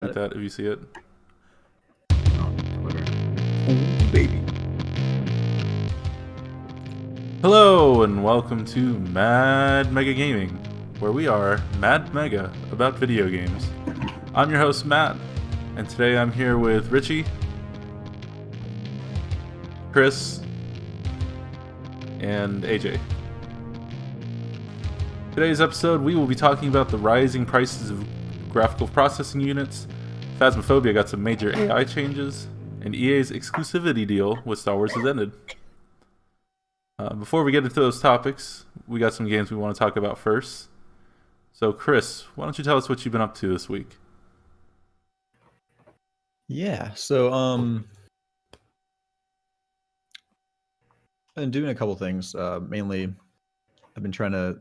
Like that if you see it. Ooh, baby. Hello and welcome to Mad Mega Gaming, where we are Mad Mega about video games. I'm your host Matt, and today I'm here with Richy, Chris, and AJ. Today's episode we will be talking about the rising prices of graphical processing units, Phasmophobia got some major AI changes, and EA's exclusivity deal with Star Wars has ended. Before we get into those topics, we got some games we want to talk about first. So, Chris, why don't you tell us what you've been up to this week? Yeah, so I've been doing a couple things. Mainly, I've been trying to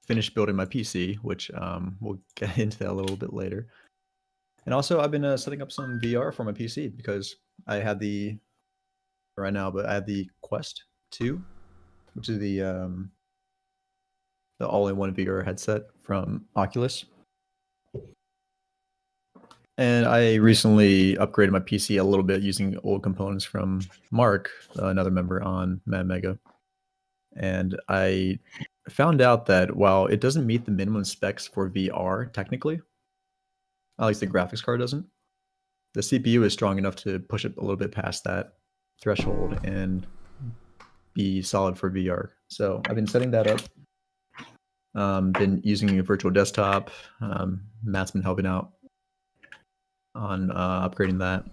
finish building my PC, which we'll get into that a little bit later. And also, I've been setting up some VR for my PC because I had the Quest 2, which is the all-in-one VR headset from Oculus. And I recently upgraded my PC a little bit using old components from Mark, another member on Mad Mega. And I found out that while it doesn't meet the minimum specs for VR, technically, at least the graphics card doesn't, the CPU is strong enough to push it a little bit past that threshold and be solid for VR. So I've been setting that up. Been using a virtual desktop. Matt's been helping out on upgrading that.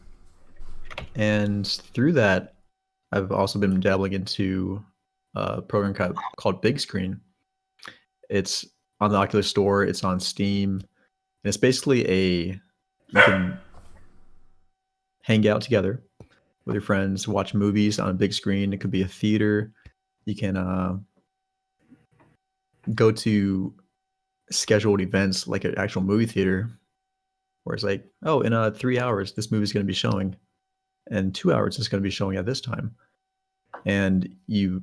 And through that, I've also been dabbling into a program called Big Screen. It's on the Oculus Store. It's on Steam. And it's basically you can hang out together with your friends, watch movies on a big screen. It could be a theater. You can go to scheduled events like an actual movie theater, where it's like, oh, in 3 hours, this movie is going to be showing. And 2 hours, it's going to be showing at this time. And you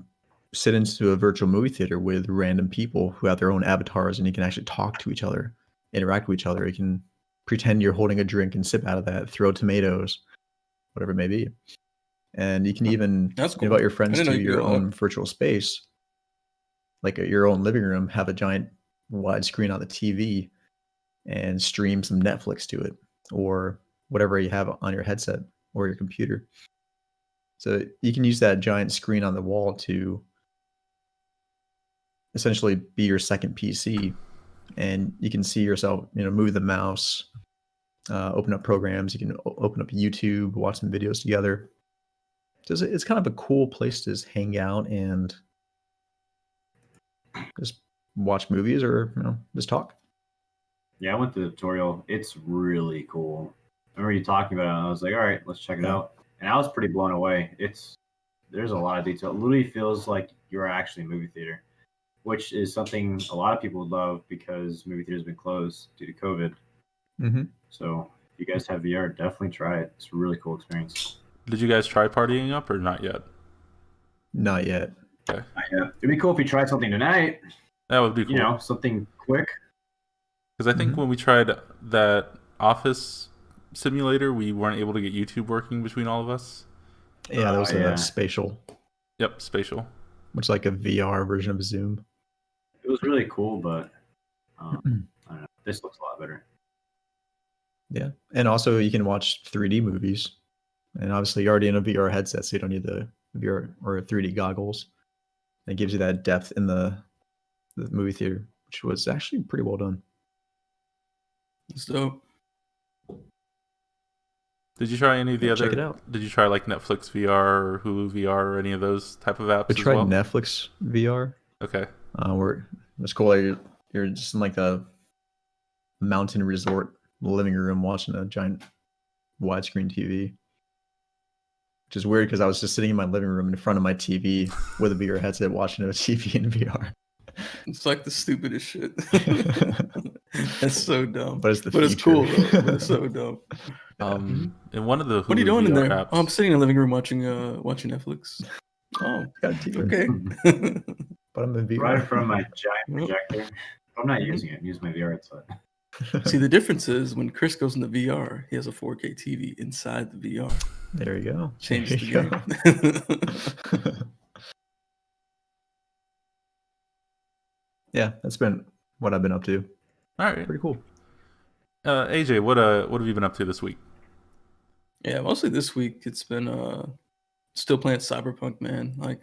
sit into a virtual movie theater with random people who have their own avatars, and you can actually talk to each other, interact with each other. You can pretend you're holding a drink and sip out of that, throw tomatoes, whatever it may be. And you can even invite your friends to your own virtual space, like your own living room, have a giant widescreen on the TV and stream some Netflix to it, or whatever you have on your headset or your computer. So you can use that giant screen on the wall to essentially be your second PC, and you can see yourself, move the mouse, open up programs. You can open up YouTube, watch some videos together. So it's kind of a cool place to just hang out and just watch movies or just talk. Yeah, I went to the tutorial. It's really cool. I remember you talking about it, and I was like, all right, let's check it out. And I was pretty blown away. There's a lot of detail. It literally feels like you're actually in a movie theater, which is something a lot of people would love because movie theaters have been closed due to COVID. Mm-hmm. So if you guys have VR, definitely try it. It's a really cool experience. Did you guys try partying up or not yet? Not yet. Okay. It'd be cool if we tried something tonight. That would be cool. Something quick. Because I think when we tried that Office simulator, we weren't able to get YouTube working between all of us. Yeah, that was Spatial. Yep, Spatial. Which is like a VR version of Zoom. It was really cool, but I don't know. This looks a lot better. Yeah, and also you can watch 3D movies. And obviously you're already in a VR headset, so you don't need the VR or 3D goggles. It gives you that depth in the movie theater, which was actually pretty well done. So, did you try any of the other? Check it out. Did you try like Netflix VR or Hulu VR or any of those type of apps? I tried Netflix VR. Okay. Where it's cool. You're just in like a mountain resort living room watching a giant widescreen TV. Which is weird because I was just sitting in my living room in front of my TV with a VR headset watching a TV in VR. It's like the stupidest shit. It's so dumb. But it's it's cool though. But it's so dumb. In one of the Hulu what are you doing VR in there? apps, Oh, I'm sitting in the living room watching Netflix. Oh, okay. But I'm in VR. Right in front of my giant projector. I'm not using it. I'm using my VR headset. See, the difference is when Chris goes into VR, he has a 4K TV inside the VR. There you go. Changes There you the game. Yeah, that's been what I've been up to. All right. Pretty cool. AJ, what have you been up to this week? Yeah, mostly this week it's been still playing Cyberpunk, man. Like,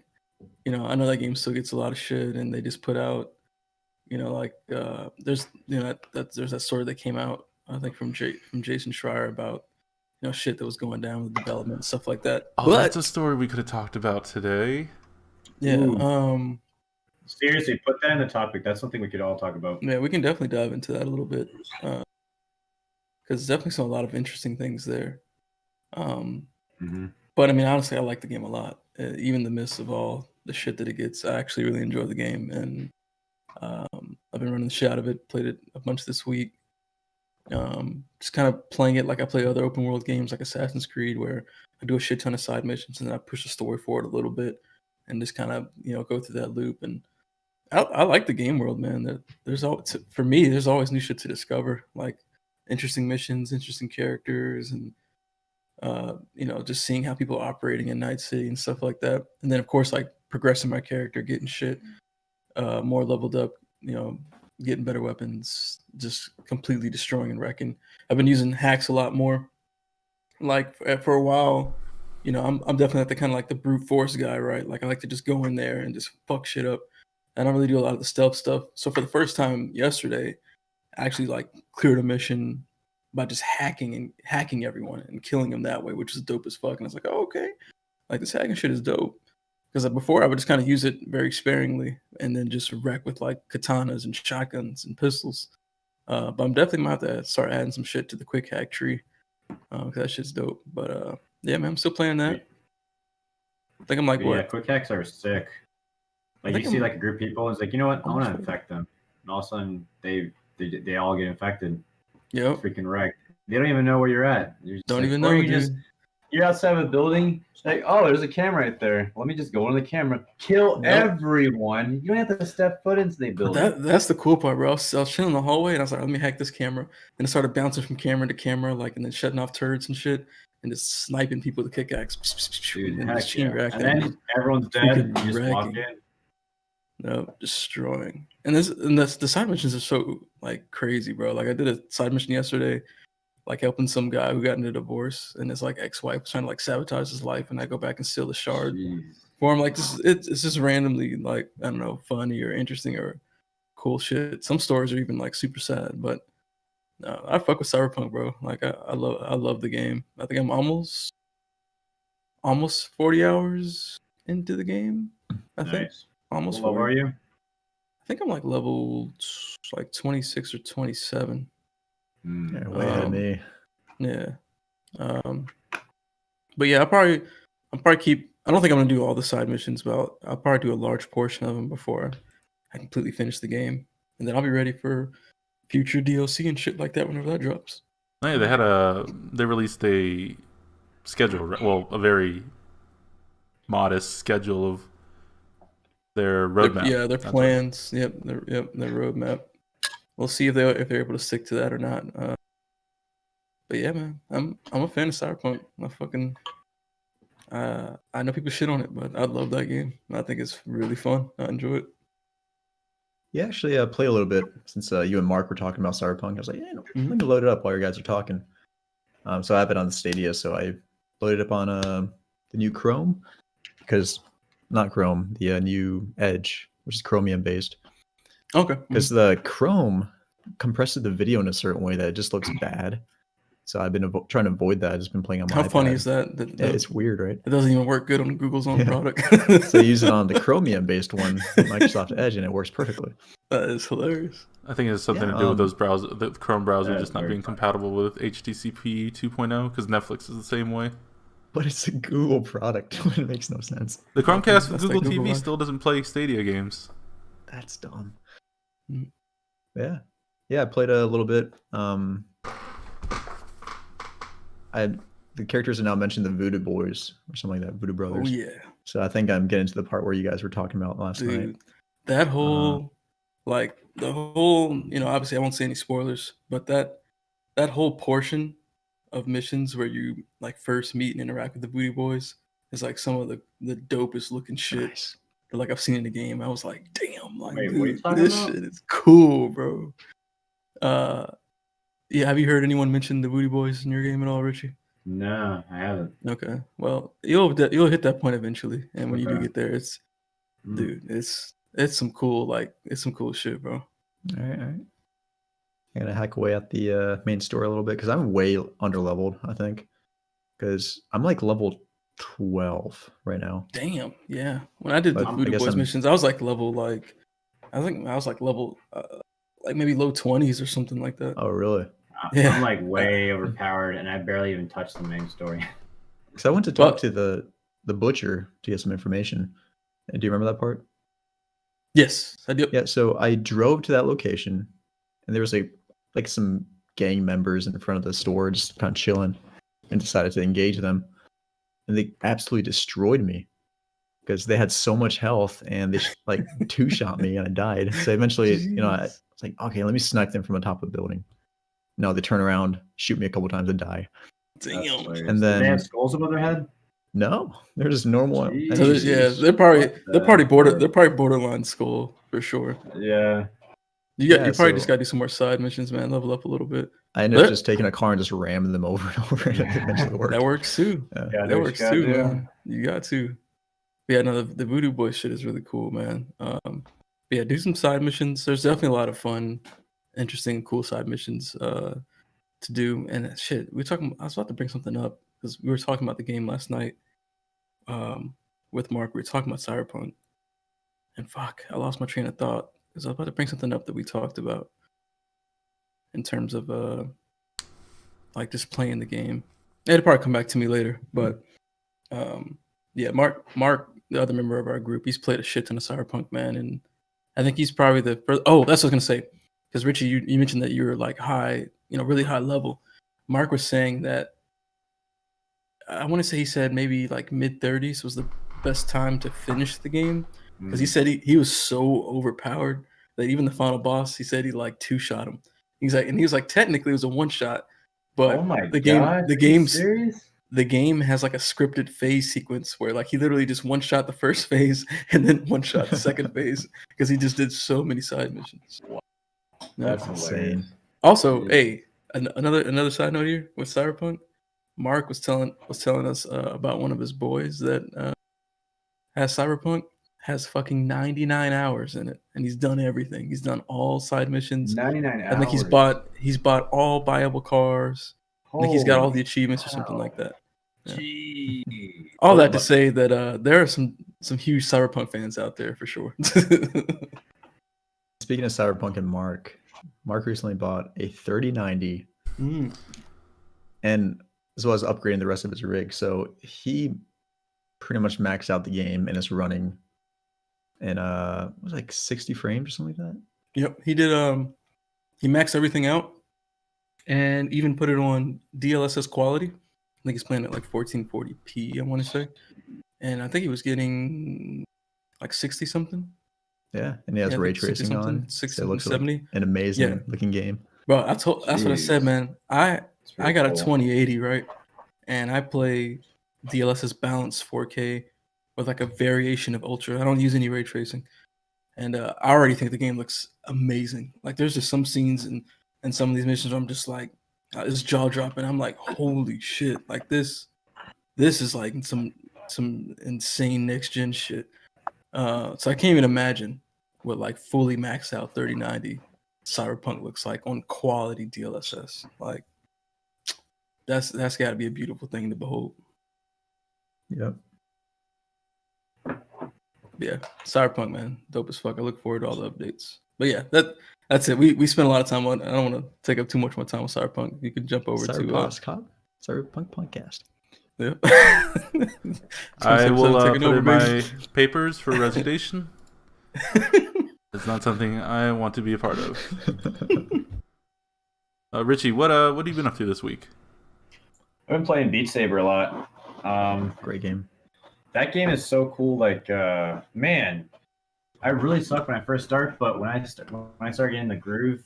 I know that game still gets a lot of shit, and they just put out, there's there's that story that came out, I think from Jason Schreier about shit that was going down with development and stuff like that. Oh, that's a story we could have talked about today. Yeah. Ooh. Seriously, put that in the topic. That's something we could all talk about. Yeah, we can definitely dive into that a little bit, because there's definitely a lot of interesting things there. But I mean, honestly, I like the game a lot. Even in the midst of all the shit that it gets, I actually really enjoy the game, and I've been running the shit out of it. Played it a bunch this week. Just kind of playing it like I play other open world games, like Assassin's Creed, where I do a shit ton of side missions and then I push the story forward a little bit, and just kind of go through that loop. And I like the game world, man. For me, there's always new shit to discover, like interesting missions, interesting characters, and just seeing how people are operating in Night City and stuff like that. And then of course, like progressing my character, getting shit more leveled up, getting better weapons, just completely destroying and wrecking. I've been using hacks a lot more. Like for a while, I'm definitely at the kind of like the brute force guy, right? Like I like to just go in there and just fuck shit up. I don't really do a lot of the stealth stuff. So for the first time yesterday, I actually like cleared a mission by just hacking everyone and killing them that way, which is dope as fuck. And I was like, oh, okay, like this hacking shit is dope. Because before I would just kind of use it very sparingly and then just wreck with like katanas and shotguns and pistols. But I'm definitely going to have to start adding some shit to the quick hack tree, because that shit's dope. But yeah, man, I'm still playing that. I think I'm like, what? Yeah, quick hacks are sick. Like you see like a group of people, and it's like, you know what? I want to infect them. And all of a sudden, they all get infected. Yep. Freaking wrecked. They don't even know where you're at. Don't even know. You're outside of a building. Like, oh, there's a camera right there. Let me just go into the camera, kill everyone. You don't have to step foot into the building. That's the cool part, bro. I was chilling in the hallway, and I was like, let me hack this camera. And it started bouncing from camera to camera, like, and then shutting off turrets and shit, and just sniping people with the kickaxe. Dude, and heck yeah. And then everyone's dead, and you just walk in. No, destroying. And the side missions are so like crazy, bro. Like I did a side mission yesterday, like helping some guy who got into a divorce, and his like ex-wife was trying to like sabotage his life, and I go back and steal the shard for him. Like it's just randomly like, I don't know, funny or interesting or cool shit. Some stories are even like super sad, but no, I fuck with Cyberpunk, bro. Like I love the game. I think I'm almost 40 hours into the game. I think almost. What level are you? I think I'm like level like 26 or 27. Yeah, way ahead of me. Yeah. But yeah, I'll probably keep. I don't think I'm gonna do all the side missions, but I'll probably do a large portion of them before I completely finish the game, and then I'll be ready for future DLC and shit like that whenever that drops. Oh, yeah, they released a schedule, well, a very modest schedule of their roadmap. Their plans. Right. Their roadmap. We'll see if they're able to stick to that or not. But yeah, man, I'm a fan of Cyberpunk. I know people shit on it, but I love that game. I think it's really fun. I enjoy it. Yeah, actually, play a little bit since you and Mark were talking about Cyberpunk. I was like, let me load it up while you guys are talking. So I have it on the Stadia, so I loaded it up on the new Chrome, because not Chrome, the new Edge, which is Chromium based. Okay. Because the Chrome compresses the video in a certain way that it just looks bad. So I've been trying to avoid that. I've just been playing on my How iPad. funny is that? Yeah, it's weird, right? It doesn't even work good on Google's own product. So I use it on the Chromium-based one, Microsoft Edge, and it works perfectly. That is hilarious. I think it's something to do with those browsers, the Chrome browser just not being compatible with HTTP 2.0, because Netflix is the same way. But it's a Google product. It makes no sense. The Chromecast with Google TV still doesn't play Stadia games. That's dumb. Yeah, I played a little bit. The characters are now mentioned the Voodoo Boys or something like that, Voodoo Brothers. Oh yeah. So I think I'm getting to the part where you guys were talking about last night. That whole Like the whole, obviously I won't say any spoilers, but that whole portion of missions where you like first meet and interact with the Booty Boys is like some of the dopest looking shit Nice. that like I've seen in the game. I was like, damn, like Wait, what are you dude, talking this about? shit is cool, bro. Yeah, have you heard anyone mention the Booty Boys in your game at all, Richie? No, I haven't. Okay, well, you'll hit that point eventually, and when you do Okay. get there, it's Mm. dude, it's some cool shit, bro. All right. I'm gonna hack away at the main story a little bit because I'm way under leveled. I think because I'm like level 12 right now. Damn, yeah. When I did the But I Booty guess Boys I'm- missions, I was like level I think I was like level like maybe low 20s or something like that. Oh, really? Yeah. I'm like way overpowered, and I barely even touched the main story. Because I went to talk Well- to the butcher to get some information. And do you remember that part? Yes, I do. Yeah. So I drove to that location, and there was like some gang members in front of the store just kind of chilling, and decided to engage them, and they absolutely destroyed me because they had so much health, and they like two shot me, and I died. So eventually, I was like, okay, let me snipe them from the top of the building. No, they turn around, shoot me a couple times, and die. That's Damn. hilarious. And Did they then- have skulls above their head? No, they're just normal. Jeez. So NPCs. yeah, they're probably borderline skull for sure. Yeah. You Yeah, probably just so- gotta do some more side missions, man. Level up a little bit. I ended up But- just taking a car and just ramming them over and over, and it eventually worked. That works too. Yeah. Yeah, That works too, man. You got to. But yeah, no, the Voodoo Boy shit is really cool, man. But yeah, do some side missions. There's definitely a lot of fun, interesting, cool side missions to do. And shit, I was about to bring something up because we were talking about the game last night with Mark. We were talking about Cyberpunk, and fuck, I lost my train of thought because I was about to bring something up that we talked about in terms of like just playing the game. It'll probably come back to me later, but yeah, Mark, the other member of our group, he's played a shit ton of Cyberpunk, man, and I think he's probably the first. Oh, that's what I was gonna say. Because Richie, you mentioned that you were like high, really high level. Mark was saying that I want to say he said maybe like mid-30s was the best time to finish the game because he said he was so overpowered that even the final boss, he said he like two-shot him. He was like technically it was a one-shot, but Oh my the God, game, serious? the game has like a scripted phase sequence where like he literally just one-shot the first phase and then one-shot the second phase because he just did so many side missions. Wow. That's Insane. hilarious. Also, Yeah. hey, another side note here with Cyberpunk, Mark was telling us about one of his boys that has Cyberpunk, has fucking 99 hours in it, and he's done everything. He's done all side missions. 99 hours. I think he's bought all buyable cars. I think he's got all the achievements or something like that. Yeah. Gee. All that to say that there are some huge Cyberpunk fans out there for sure. Speaking of Cyberpunk and Mark recently bought a 3090 and as well as upgrading the rest of his rig. So he pretty much maxed out the game and is running in it was like 60 frames or something like that. Yep, he did. He maxed everything out, and even put it on DLSS quality. I think he's playing at like 1440p. I want to say, and I think he was getting like 60 something. Yeah, and he has ray tracing on. 60, So it looks 70. like an amazing Yeah. looking game. Bro, that's what I said, man. I got a 2080, right? And I play DLSS balanced 4K with like a variation of ultra. I don't use any ray tracing. And I already think the game looks amazing. Like there's just some scenes in some of these missions where I'm just like, it's jaw dropping. I'm like, holy shit! Like this is like some insane next gen shit. So I can't even imagine what like fully maxed out 3090 Cyberpunk looks like on quality DLSS. Like that's got to be a beautiful thing to behold. Yep. Yeah, Cyberpunk, man, dope as fuck. I look forward to all the updates. But yeah, that's it. We spent a lot of time on. I don't want to take up too much more time with Cyberpunk. You can jump over to Cyberpunk podcast. yeah. I will Taking put over, in my baby. papers for resignation. It's not something I want to be a part of. Richie, what have you been up to this week? I've been playing Beat Saber a lot. Great game. That game is so cool. Like, man, I really suck when I first start, but when I start getting the groove,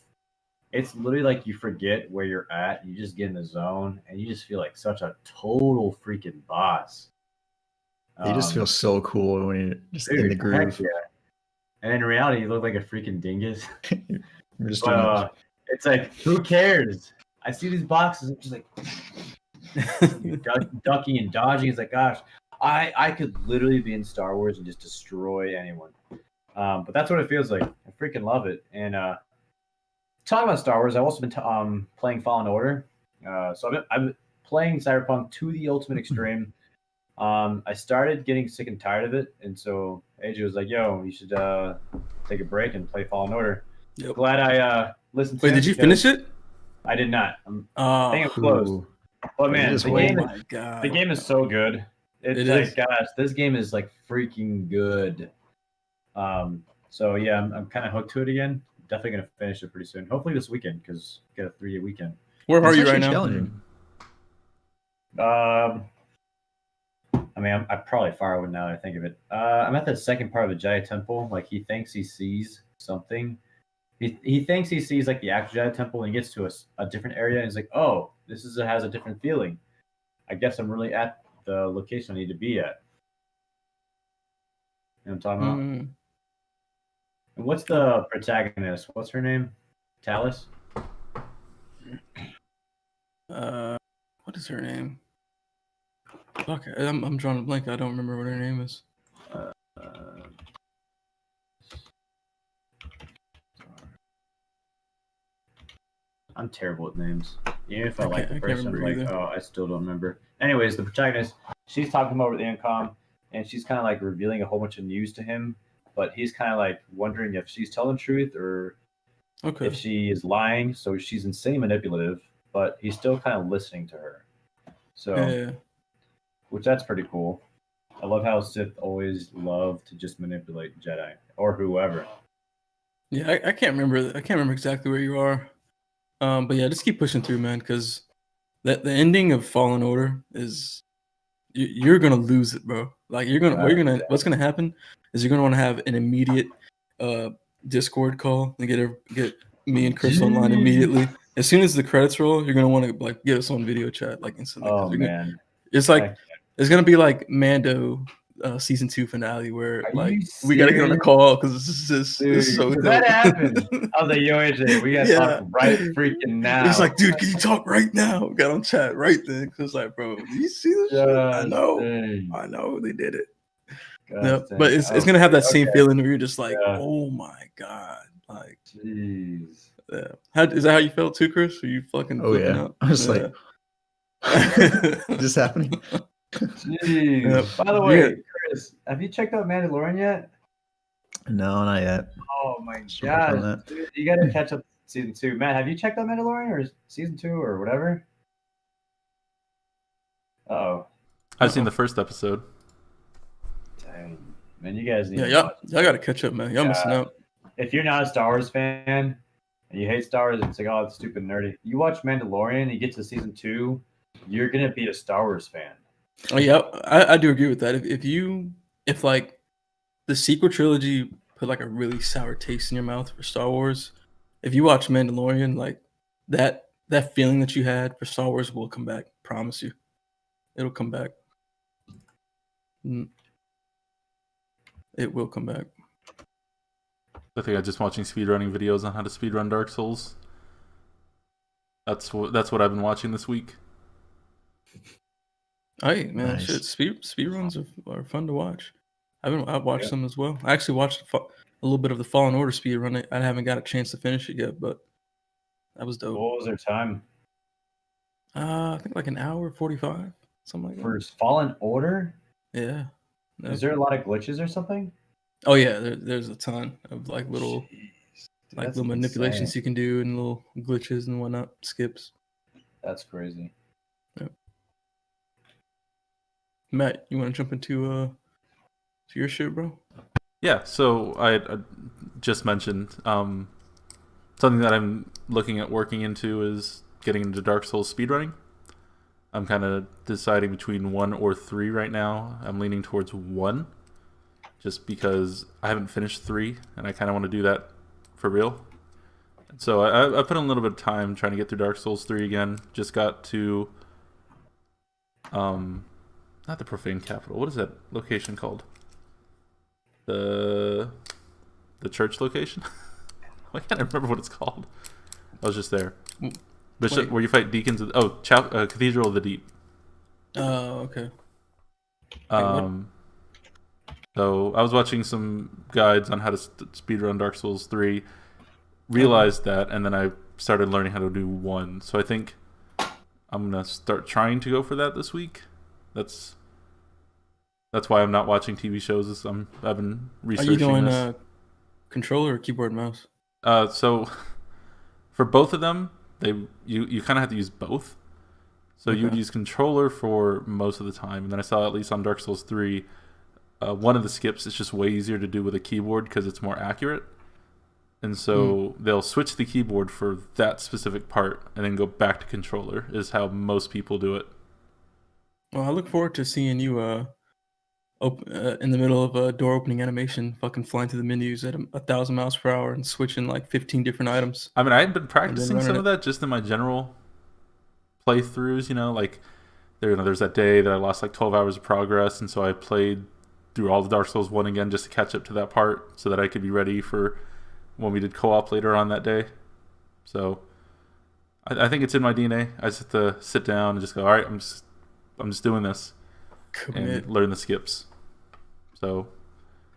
it's literally like you forget where you're at. You just get in the zone, and you just feel like such a total freaking boss. You just feel so cool when you're just in the Heck groove. yeah. And in reality, you look like a freaking dingus. You're just But it's like, who cares? I see these boxes, I'm just like ducking and dodging. It's like, gosh, I could literally be in Star Wars and just destroy anyone. But that's what it feels like. I freaking love it. And talking about Star Wars, I've also been playing Fallen Order. So I've been playing Cyberpunk to the ultimate extreme. I started getting sick and tired of it, and so AJ was like, "Yo, you should take a break and play Fallen Order." Yep. Glad I listened to Wait, him did you because finish it? I did not. I think I'm close. Ooh. But man, just the wait. game, Oh my god. the game is so good. It's It like, is. gosh, this game is like freaking good. So yeah, I'm kind of hooked to it again. Definitely gonna finish it pretty soon. Hopefully this weekend because we got a 3-day weekend. Where are It's you right actually now? challenging. I mean, I'm probably far away now that I think of it. I'm at the second part of the Jedi Temple. Like, he thinks he sees something. He thinks he sees, like, the actual Jedi Temple, and he gets to a different area, and he's like, oh, has a different feeling. I guess I'm really at the location I need to be at. You know what I'm talking about? Mm. And what's the protagonist? What's her name? Talus? What is her name? Fuck, I'm drawing a blank. I don't remember what her name is. I'm terrible with names. Even if I like the can't person, I'm remember like, either. oh, I still don't remember. Anyways, the protagonist, she's talking to him over the intercom, and she's kind of like revealing a whole bunch of news to him, but he's kind of like wondering if she's telling the truth or Okay. if she is lying. So she's insanely manipulative, but he's still kind of listening to her. So, Yeah. which that's pretty cool. I love how Sith always love to just manipulate Jedi or whoever. Yeah, I can't remember. I can't remember exactly where you are. But yeah, just keep pushing through, man, because the ending of Fallen Order is you're gonna lose it, bro. Like what's gonna happen is you're gonna want to have an immediate Discord call and get me and Chris online immediately. As soon as the credits roll, you're gonna want to like get us on video chat like instantly. Oh man, It's like it's gonna be like Mando season 2 finale where Are like you we gotta get on a serious? call because this is so Dude, dope. that happened. I was like, yo, AJ, we gotta talk right freaking now. He's like, dude, can you talk right now? Got on chat right then. Cause like, bro, do you see this shit? I know they did it. Yeah, but it's gonna have that same feeling where you're just like, oh my god, like, jeez. Yeah. Is that how you felt too, Chris? Are you fucking? Oh yeah. Out? I was like, is this happening? Jeez. Yep. By the way, Chris, have you checked out Mandalorian yet? No, not yet. Oh my Still working on god, that. dude, you gotta catch up season 2. Matt, have you checked out Mandalorian or season 2 or whatever? Oh, I've seen the first episode. dang, man, you guys need. Yeah, to y'all watch. gotta catch up, man. Y'all missing out. If you're not a Star Wars fan and you hate Star Wars, it's like, oh, it's stupid and nerdy. You watch Mandalorian, you get to season 2, you're gonna be a Star Wars fan. Oh yeah, I do agree with that. If like the sequel trilogy put like a really sour taste in your mouth for Star Wars, if you watch Mandalorian, like that feeling that you had for Star Wars will come back. Promise you, it'll come back. It will come back. I think I'm just watching speedrunning videos on how to speedrun Dark Souls. That's what I've been watching this week. Hey man, Nice. shit, speedruns are fun to watch. I've watched them as well. I actually watched a little bit of the Fallen Order speedrun. I haven't got a chance to finish it yet, but that was dope. What was their time? I think like an hour 45, something like that. For Fallen Order? Yeah. Is there a lot of glitches or something? Oh yeah, there's a ton of like little Dude, like that's little manipulations insane. you can do and little glitches and whatnot, skips. That's crazy. Matt, you want to jump into to your shit, bro? Yeah, so I just mentioned something that I'm looking at working into is getting into Dark Souls speedrunning. I'm kind of deciding between 1 or 3 right now. I'm leaning towards 1. just because I haven't finished 3, and I kind of want to do that for real. And so I put in a little bit of time trying to get through Dark Souls 3 again. Just got to, not the Profane Capital. What is that location called? The church location? I can't remember what it's called. I was just there. Bishop, where you fight deacons. Cathedral of the Deep. Oh, okay. So I was watching some guides on how to speedrun Dark Souls 3, realized that, and then I started learning how to do 1. So I think I'm gonna start trying to go for that this week. That's why I'm not watching TV shows. I've been researching. Are you doing this. Controller or keyboard and mouse? So for both of them, you kind of have to use both. So Okay. you'd use controller for most of the time, and then I saw at least on Dark Souls 3, one of the skips is just way easier to do with a keyboard because it's more accurate. And so they'll switch the keyboard for that specific part and then go back to controller is how most people do it. Well, I look forward to seeing you in the middle of a door opening animation, fucking flying through the menus at 1,000 miles per hour and switching like 15 different items. I mean, I've been practicing running some of that just in my general playthroughs, like there's that day that I lost like 12 hours of progress, and so I played through all the Dark Souls 1 again just to catch up to that part so that I could be ready for when we did co-op later on that day. So I think it's in my DNA. I just have to sit down and just go, all right, I'm just doing this. Commit. And learn the skips. So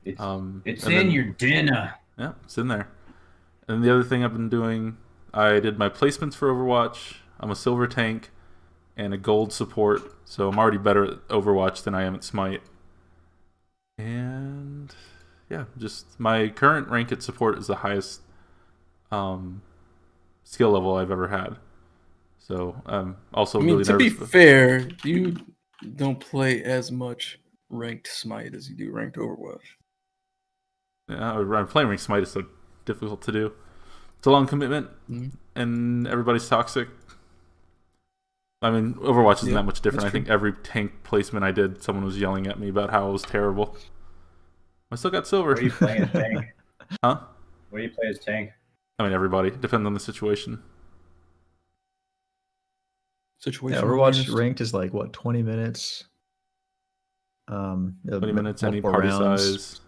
It's and in then- your dinner. Yeah, it's in there. And the other thing I've been doing, I did my placements for Overwatch. I'm a silver tank and a gold support, so I'm already better at Overwatch than I am at Smite. And yeah, just my current rank at support is the highest skill level I've ever had. So I'm also I mean, really to be nervous. fair, you don't play as much ranked Smite as you do ranked Overwatch. Yeah, I'm playing ranked Smite is so difficult to do. It's a long commitment, Mhm. and everybody's toxic. I mean, Overwatch isn't Yeah, that much different. I that's think every tank placement I did, someone was yelling at me about how it was terrible. I still got silver. What are you playing as tank? Huh? What do you play as tank? I mean, everybody. Depends on the situation. Situation. Yeah, Overwatch ranked is like what, 20 minutes? 20 minutes, any multiple party rounds. size.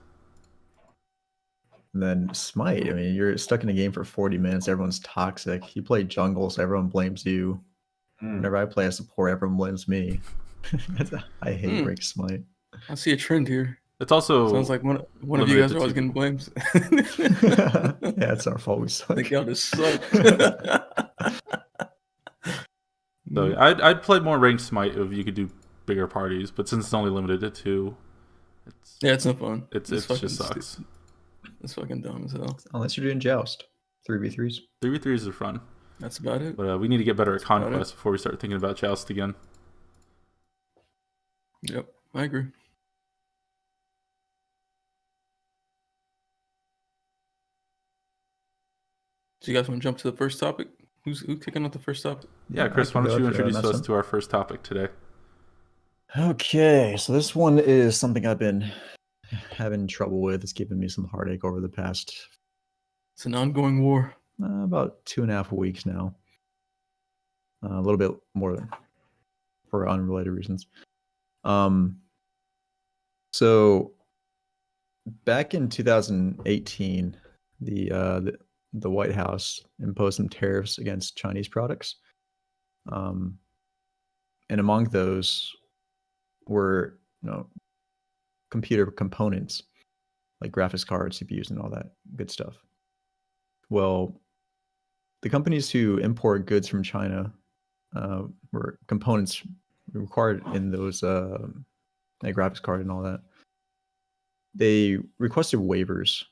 And then Smite, I mean, you're stuck in a game for 40 minutes. Everyone's toxic. You play jungle, so everyone blames you. Whenever I play a support, everyone blames me. I hate ranked Smite. I see a trend here. It's also Sounds like one of you limited guys to are always two getting blamed. Yeah, it's our fault. We I suck. think y'all just suck. So I'd play more ranked Smite if you could do bigger parties, but since it's only limited to 2, It's no fun. it fucking just sucks. stupid. It's fucking dumb as hell. Unless you're doing Joust. 3v3s. 3v3s are fun, That's about it. but we need to get better at about it. Conquest before we start thinking about Joust again. Yep, I agree. So you guys want to jump to the first topic? Who's kicking off the first topic? Yeah, Chris, I why can don't go you if you're introduce not us to our first topic today? Okay, so this one is something I've been having trouble with. It's given me some heartache over the past It's an ongoing war. about 2.5 weeks now. A little bit more for unrelated reasons. So back in 2018, the White House imposed some tariffs against Chinese products. And among those were, computer components like graphics cards, CPUs, and all that good stuff. Well, the companies who import goods from China were components required in those like graphics card and all that. They requested waivers,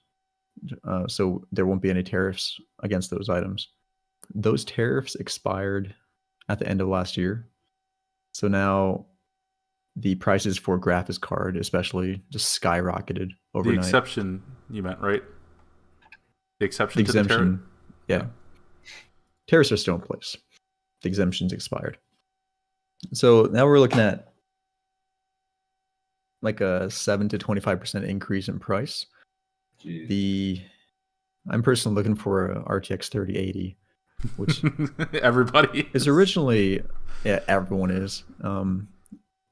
so there won't be any tariffs against those items. Those tariffs expired at the end of last year, so now the prices for graphics card, especially, just skyrocketed overnight. The exception you meant, right? The exception The to the tariff? exemption, yeah. Tariffs are still in place. The exemption's expired. So now we're looking at like a 7 to 25% increase in price. Jeez. I'm personally looking for a RTX 3080, which everybody is originally, everyone is.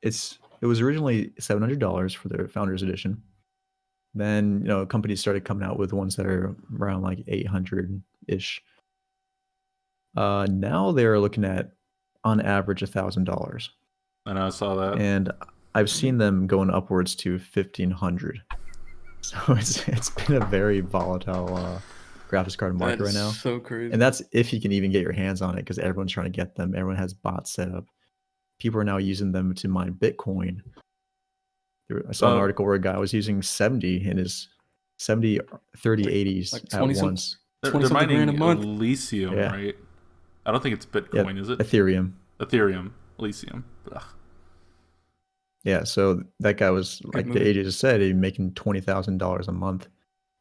It was originally $700 for the Founders Edition. Then companies started coming out with ones that are around like 800 ish. Now they're looking at on average $1,000. I know, I saw that. And I've seen them going upwards to 1,500. So it's been a very volatile graphics card market right now. So crazy. And that's if you can even get your hands on it, because everyone's trying to get them. Everyone has bots set up. People are now using them to mine Bitcoin. I saw an article where a guy was using 70 in his 70 3080s like at once. They're mining Elysium, right? I don't think it's Bitcoin, is it? Ethereum. Elysium. Ugh. Yeah, so that guy was like the agent just said, he's making $20,000 a month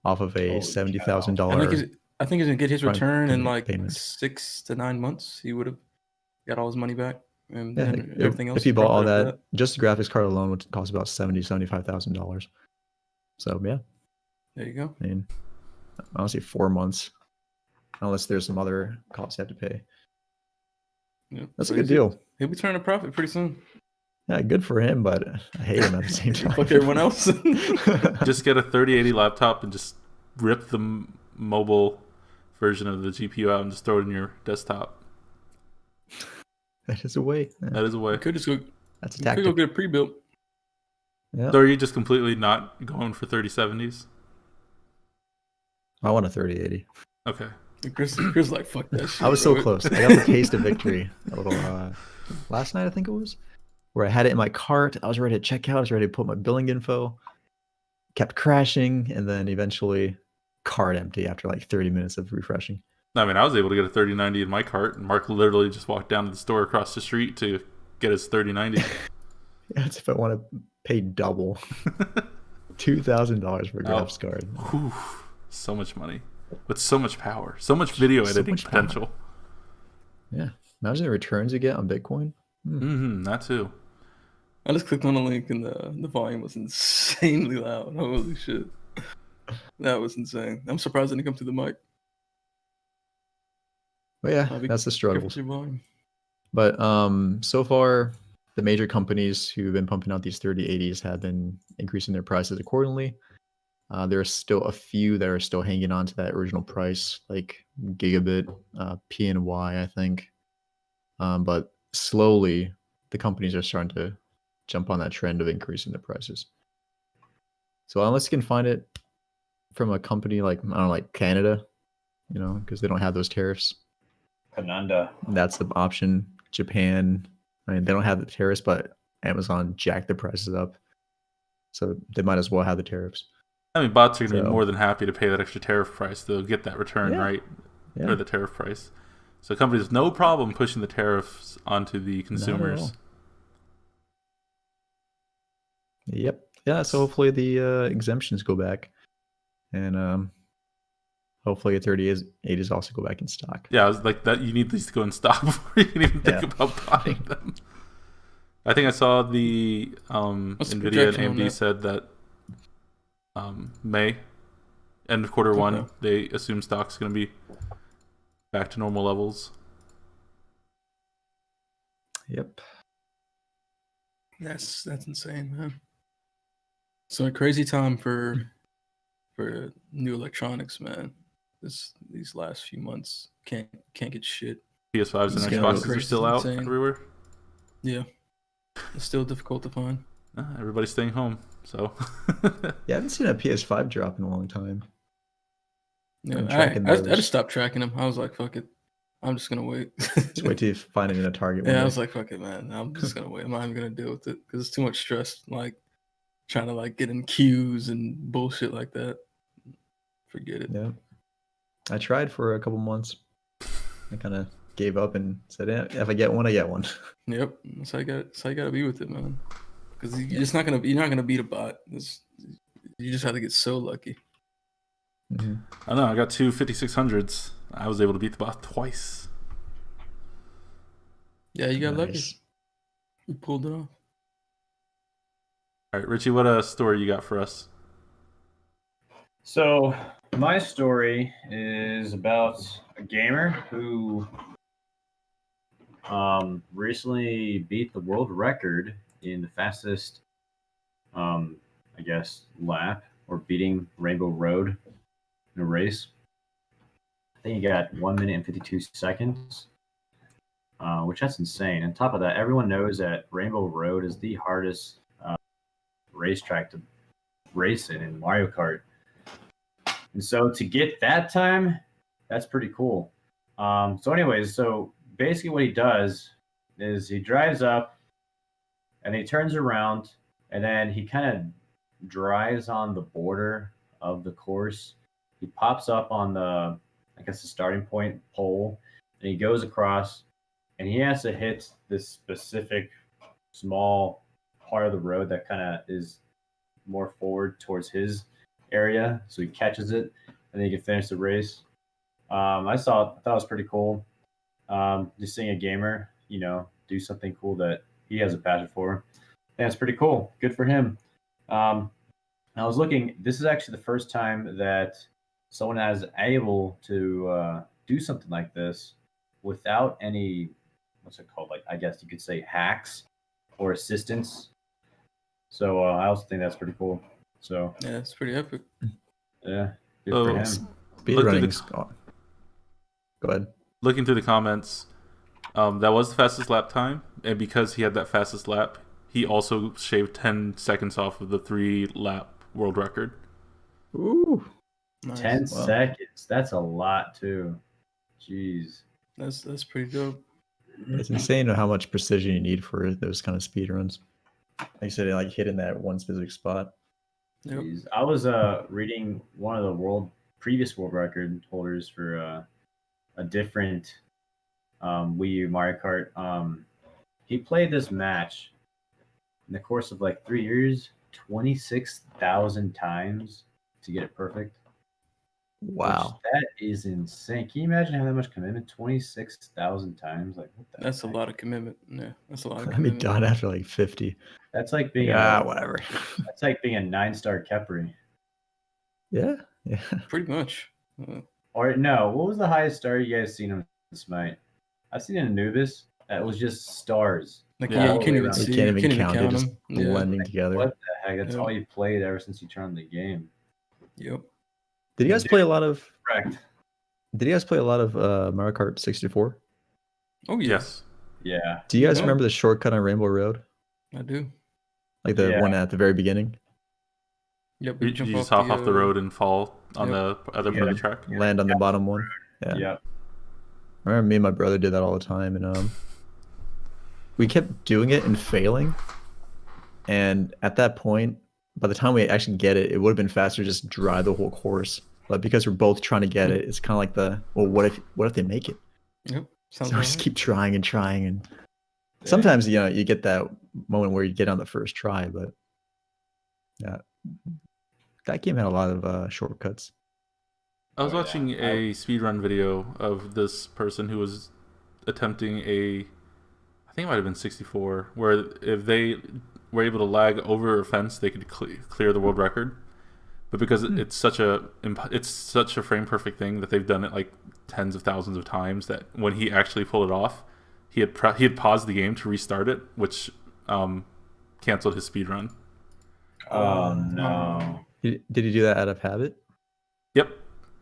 off of a $70,000. I think he's gonna get his return in like payment. 6 to 9 months. He would have got all his money back, and Yeah, then everything else. If he bought all that, just the graphics card alone would cost about $75,000. So yeah, there you go. I mean, honestly, 4 months, unless there's some other costs you have to pay. Yeah, that's a good deal. He'll be turning a profit pretty soon. Yeah, good for him, but I hate him at the same time. Fuck everyone else. Just get a 3080 laptop and just rip the mobile version of the GPU out and just throw it in your desktop. That is a way. Yeah. That is a way. You could just go. That's a tactic. Could go get a pre-built. Yeah. So are you just completely not going for 3070s? I want a 3080. Okay. Chris like, fuck that shit. I was so close. I got the taste of victory a little last night, I think it was, where I had it in my cart. I was ready to check out. I was ready to put my billing info. Kept crashing, and then eventually cart empty after like 30 minutes of refreshing. I mean, I was able to get a 3090 in my cart, and Mark literally just walked down to the store across the street to get his 3090. Yeah, that's if I want to pay double. $2,000 for a graphics card. Whew, so much money. With so much power. So much video editing potential. Yeah. Imagine the returns you get on Bitcoin. That too. I just clicked on a link and the volume was insanely loud. Holy shit. That was insane. I'm surprised it didn't come through the mic. But yeah, that's the struggles. But so far, the major companies who've been pumping out these 3080s have been increasing their prices accordingly. There are still a few that are still hanging on to that original price, like Gigabit, PNY, I think. But slowly, the companies are starting to jump on that trend of increasing the prices. So unless you can find it from a company like, I don't know, like Canada, because they don't have those tariffs. Canada. That's the option. Japan, I mean, they don't have the tariffs, but Amazon jacked the prices up. So they might as well have the tariffs. I mean, bots are going to be more than happy to pay that extra tariff price. They'll get that return, right? Yeah. Or the tariff price. So companies, no problem pushing the tariffs onto the consumers. Yep. Yeah, so hopefully the exemptions go back. And hopefully a 3080s also go back in stock. Yeah, I was like, that. You need these to go in stock before you can even think about buying them. I think I saw the NVIDIA and AMD said that May, end of quarter one, they assume stock's going to be back to normal levels. Yep. That's insane, man. So a crazy time for new electronics, man. These last few months can't get shit. PS5s and Xboxes are still out everywhere. Yeah, it's still difficult to find. Everybody's staying home, so. Yeah, I haven't seen a PS5 drop in a long time. Yeah, I just stopped tracking them. I was like, fuck it, I'm just gonna wait. Just wait till you find it in a Target. Yeah, I was like, fuck it, man. I'm just gonna wait. I'm not even gonna deal with it because it's too much stress. Like trying to like get in queues and bullshit like that. Forget it. Yeah, I tried for a couple months. I kind of gave up and said, if I get one, I get one. Yep, that's how you gotta be with it, man. Because you're not gonna beat a bot. You just have to get so lucky. Mm-hmm. I know. I got two 5600s. I was able to beat the bot twice. Yeah, you got lucky. You pulled it off. All right, Richie, what story you got for us? So my story is about a gamer who recently beat the world record in the fastest, I guess, lap or beating Rainbow Road in a race. I think he got 1 minute and 52 seconds, which that's insane. On top of that, everyone knows that Rainbow Road is the hardest racetrack to race in Mario Kart. And so to get that time, that's pretty cool. So basically what he does is he drives up and he turns around and then he kind of drives on the border of the course. He pops up on the, I guess, the starting point pole, and he goes across and he has to hit this specific small part of the road that kind of is more forward towards his area. So he catches it and then he can finish the race. I thought it was pretty cool. Just seeing a gamer, do something cool that he has a passion for. Yeah, it's pretty cool. Good for him. I was looking. This is actually the first time that someone is able to do something like this without any, what's it called? Like, I guess you could say hacks or assistance. So I also think that's pretty cool. So Yeah, it's pretty epic. yeah, good Oh, for him. Speedrunning's Go ahead. Looking through the comments, that was the fastest lap time, and because he had that fastest lap, he also shaved 10 seconds off of the 3-lap world record. Ooh. Nice. 10 Wow. seconds. That's a lot too. Jeez. That's pretty dope. It's insane how much precision you need for those kind of speed runs. Like you said, like hitting that one specific spot. Yep. Jeez. I was reading one of the previous world record holders for a different Wii U Mario Kart. He played this match in the course of like 3 years, 26,000 times to get it perfect. Wow. Which, that is insane. Can you imagine having that much commitment? 26,000 times? Like, what the That's a heck? lot of commitment. Yeah, that's a lot of I'd be commitment. done after like 50. That's like being Whatever. that's like being a 9-star Kepri. Yeah. Pretty much. Or no, what was the highest star you guys seen on Smite? I've seen an Anubis that was just stars. Like Yeah. you can't even You see. You can't even count it, count just them. Yeah. blending together. What the heck? That's Yeah. all you played ever since you turned the game. Yep. Did you guys play a lot of Correct. Mario Kart 64? Oh yeah, Yes. Yeah. Do you guys Yeah. remember the shortcut on Rainbow Road? I do. Like the Yeah. one at the very beginning? Yep. You just hop off the road and fall on Yep. the other part of the track. Land on the bottom one. Yeah. Yeah. I remember me and my brother did that all the time, and we kept doing it and failing. And at that point, by the time we actually get it, it would have been faster to just drive the whole course. But because we're both trying to get it, it's kind of like what if they make it? Yep. Sounds So we about just right. keep trying and trying, and sometimes you get that moment where you get on the first try, but yeah, that game had a lot of shortcuts. I was Oh, yeah. watching a speedrun video of this person who was attempting I think it might have been 64, where if they were able to lag over a fence, they could clear the world record. But because it's such a frame perfect thing that they've done it like tens of thousands of times, that when he actually pulled it off, he had paused the game to restart it, which canceled his speed run. Oh no. Did he do that out of habit? Yep,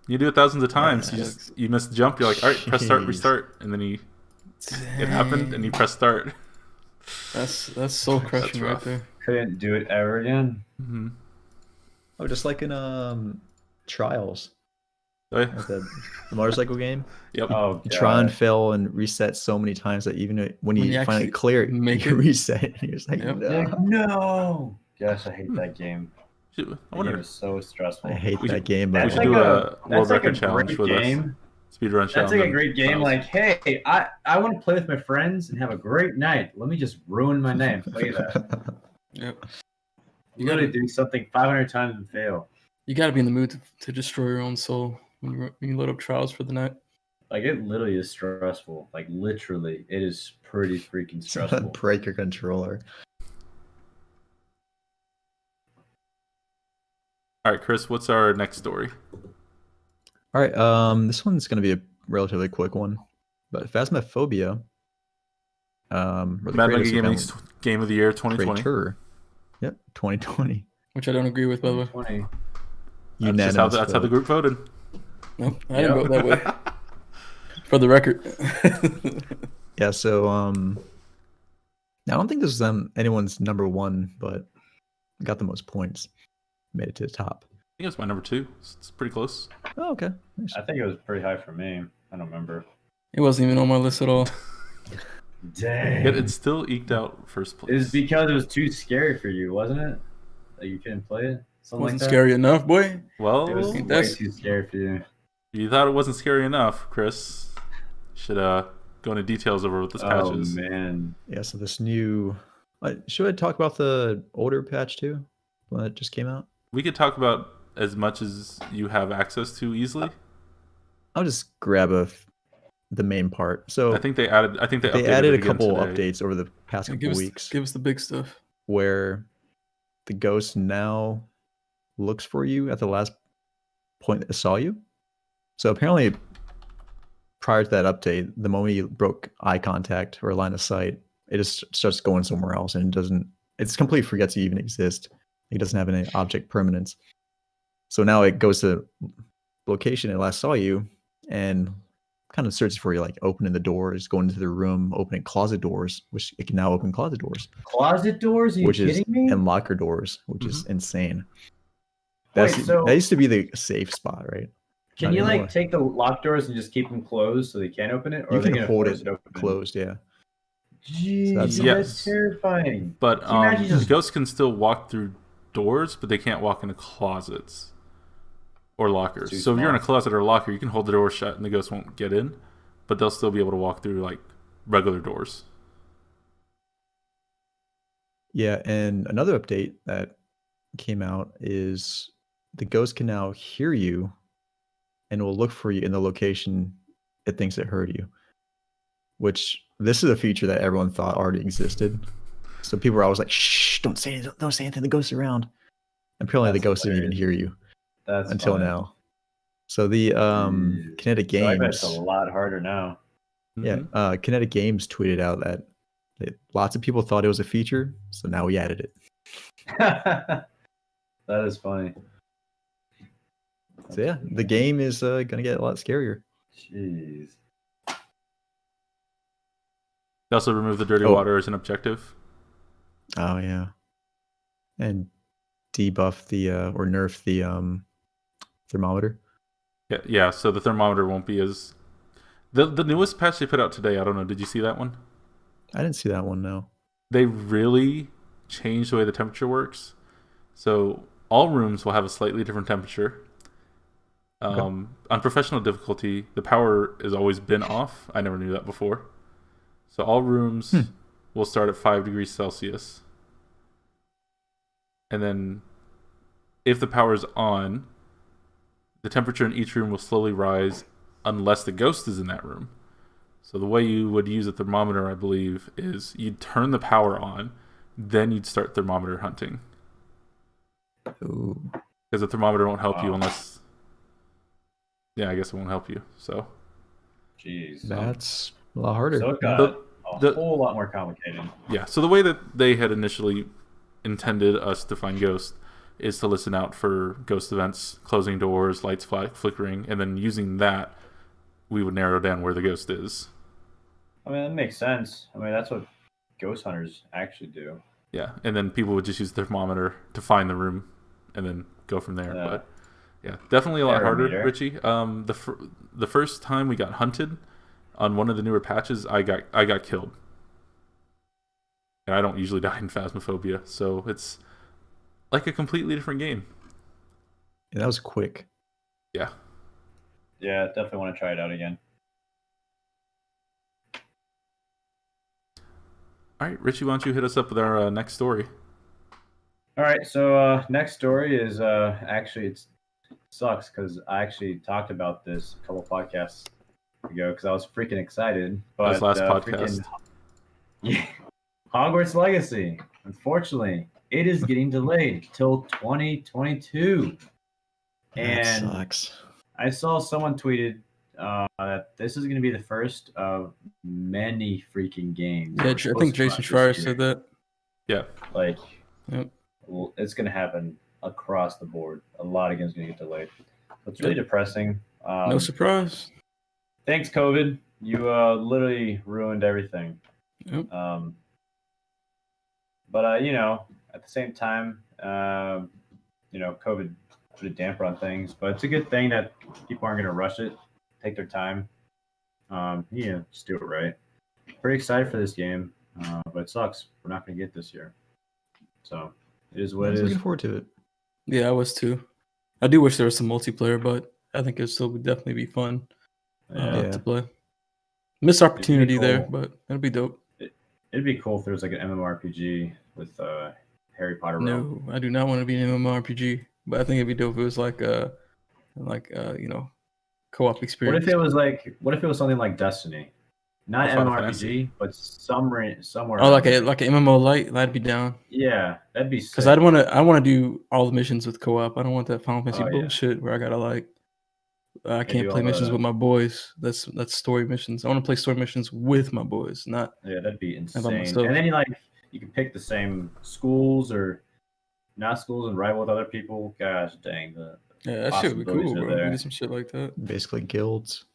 you do it thousands of times. You miss the jump. You're like, all right, press start, Jeez. restart, and then it happened, and you press start. That's soul crushing right rough. there. Couldn't do it ever again. Mm-hmm. Oh, just like in Trials, Oh, yeah. like the motorcycle game. Yep. Oh, You try and God. fail and reset so many times that even when you you finally actually clear it, make you it. reset it. And you're just like, Yep. no. Like, no. Gosh, I hate that game. I That wonder. game is so stressful. I hate We that should- game, we but should do a world that's like record a challenge great with us. game. Speedrun challenge. That's like a and great game. trials. Like, hey, I want to play with my friends and have a great night. Let me just ruin my night and play that. Yep. You gotta do something 500 times and fail. You got to be in the mood to destroy your own soul when you load up trials for the night. Like, it literally is stressful. Like, literally, it is pretty freaking stressful. break your controller. All right, Chris, what's our next story? All right, this one's going to be a relatively quick one, but Phasmophobia, Mad Mega Gaming's Game of the Year 2020. Creator. Yep, 2020. Which I don't agree with, by the way. 2020. That's how the group voted. Nope, I didn't vote that way. For the record. Yeah, so I don't think this is anyone's number one, but got the most points. Made it to the top. I think it was my number 2. It's pretty close. Oh, okay. Nice. I think it was pretty high for me. I don't remember. It wasn't even on my list at all. Dang. Yet it still eked out first place. It was because it was too scary for you, wasn't it? That you couldn't play it? Something Wasn't like that? scary enough, boy. Well, It was way That's- too scary for you. you thought it wasn't scary enough, Chris. Should go into details over what this patch is. Man. Yeah, so this new... should I talk about the older patch too? One that just came out? We could talk about as much as you have access to easily. I'll just grab the main part. So I think they added they updated added it a couple again today. updates over the past couple weeks Give us the big stuff. where the ghost now looks for you at the last point it saw you. So apparently prior to that update, the moment you broke eye contact or line of sight, it just starts going somewhere else and it completely forgets you even exist. It doesn't have any object permanence. So now it goes to location it last saw you and kind of searches for you, like opening the doors, going into the room, opening closet doors, which it can now open closet doors. Closet doors? Are you kidding me? And locker doors, which is insane. Wait, That used to be the safe spot, right? Can Not you anymore. like take the locked doors and just keep them closed so they can't open it? Or You are they can gonna hold force it open? closed, yeah. Jeez, that's- Yes. that's terrifying. But Can you imagine just- ghosts can still walk through doors, but they can't walk into closets or lockers. Too So if you're in a small. closet or a locker, you can hold the door shut and the ghost won't get in, but they'll still be able to walk through like regular doors. Yeah, and another update that came out is the ghost can now hear you and will look for you in the location it thinks it heard you. Which this is a feature that everyone thought already existed. So people were always like, "Shh, don't say anything. The ghost's around." And apparently the That's ghost didn't even hilarious. hear you That's until funny. now. So the Jeez. Kinetic So I bet it's Games, a lot harder now. yeah, Mhm. Kinetic Games tweeted out that lots of people thought it was a feature, so now we added it. That is funny. So yeah, the game is gonna get a lot scarier. Jeez. They also removed the dirty Oh. water as an objective. Oh yeah, and debuff the or nerf the thermometer. Yeah. So the thermometer won't be as the newest patch they put out today. I don't know. Did you see that one? I didn't see that one. No. They really changed the way the temperature works. So all rooms will have a slightly different temperature. On professional difficulty, the power has always been off. I never knew that before. So all rooms will start at 5 degrees Celsius. And then if the power is on, the temperature in each room will slowly rise unless the ghost is in that room. So the way you would use a thermometer, I believe, is you'd turn the power on, then you'd start thermometer hunting. Ooh. Because the thermometer won't help you Wow. unless... Yeah, I guess it won't help you. So Jeez. That's a lot harder. So it got The- a whole lot more complicated. yeah, so the way that they had initially intended us to find ghosts is to listen out for ghost events, closing doors, lights flickering, and then using that, we would narrow down where the ghost is. I mean, that makes sense. I mean, that's what ghost hunters actually do. Yeah, and then people would just use the thermometer to find the room, and then go from there. Yeah. But yeah, definitely a lot harder, Barometer. Richie. The first time we got hunted on one of the newer patches, I got killed, and I don't usually die in Phasmophobia, so it's like a completely different game. Yeah, that was quick. Yeah. Yeah, definitely want to try it out again. All right, Richie, why don't you hit us up with our next story? All right, so next story is actually it sucks because I actually talked about this a couple podcasts ago because I was freaking excited. But This last podcast. Yeah, Hogwarts Legacy. Unfortunately, it is getting delayed till 2022. That And sucks. I saw someone tweeted that this is going to be the first of many freaking games. Yeah, I think Jason Schreier said that. Yeah. Like, Yep. well, it's going to happen across the board. A lot of games are going to get delayed. It's really depressing. No surprise. Thanks, COVID. You literally ruined everything. Yep. But you know, at the same time, you know, COVID put a damper on things. But it's a good thing that people aren't going to rush it, take their time. You know, just do it right. Pretty excited for this game, but it sucks. We're not going to get this year. So it is I what was it is. looking forward to it. Yeah, I was too. I do wish there was some multiplayer, but I think it still would definitely be fun Yeah. to play. Missed opportunity there, cool. but that'd be dope. It'd be cool if there was like an MMORPG with Harry Potter realm. No, I do not want to be an MMORPG, but I think it'd be dope if it was like you know, co-op experience. What if it was something like Destiny? Not Final MMORPG, Fantasy. but somewhere. Oh, like an MMO light, that'd be down. Yeah, that'd be sick. Because I want to do all the missions with co-op. I don't want that Final Fantasy Oh, yeah. bullshit where I gotta like I can't do play all missions the- with my boys. That's story missions. I want to play story missions with my boys, not Yeah, that'd be by insane. myself. And then you can pick the same schools or not schools and rival with other people. Gosh dang, yeah, that shit would be possibilities cool, are bro. We there. do some shit like that. Basically, guilds.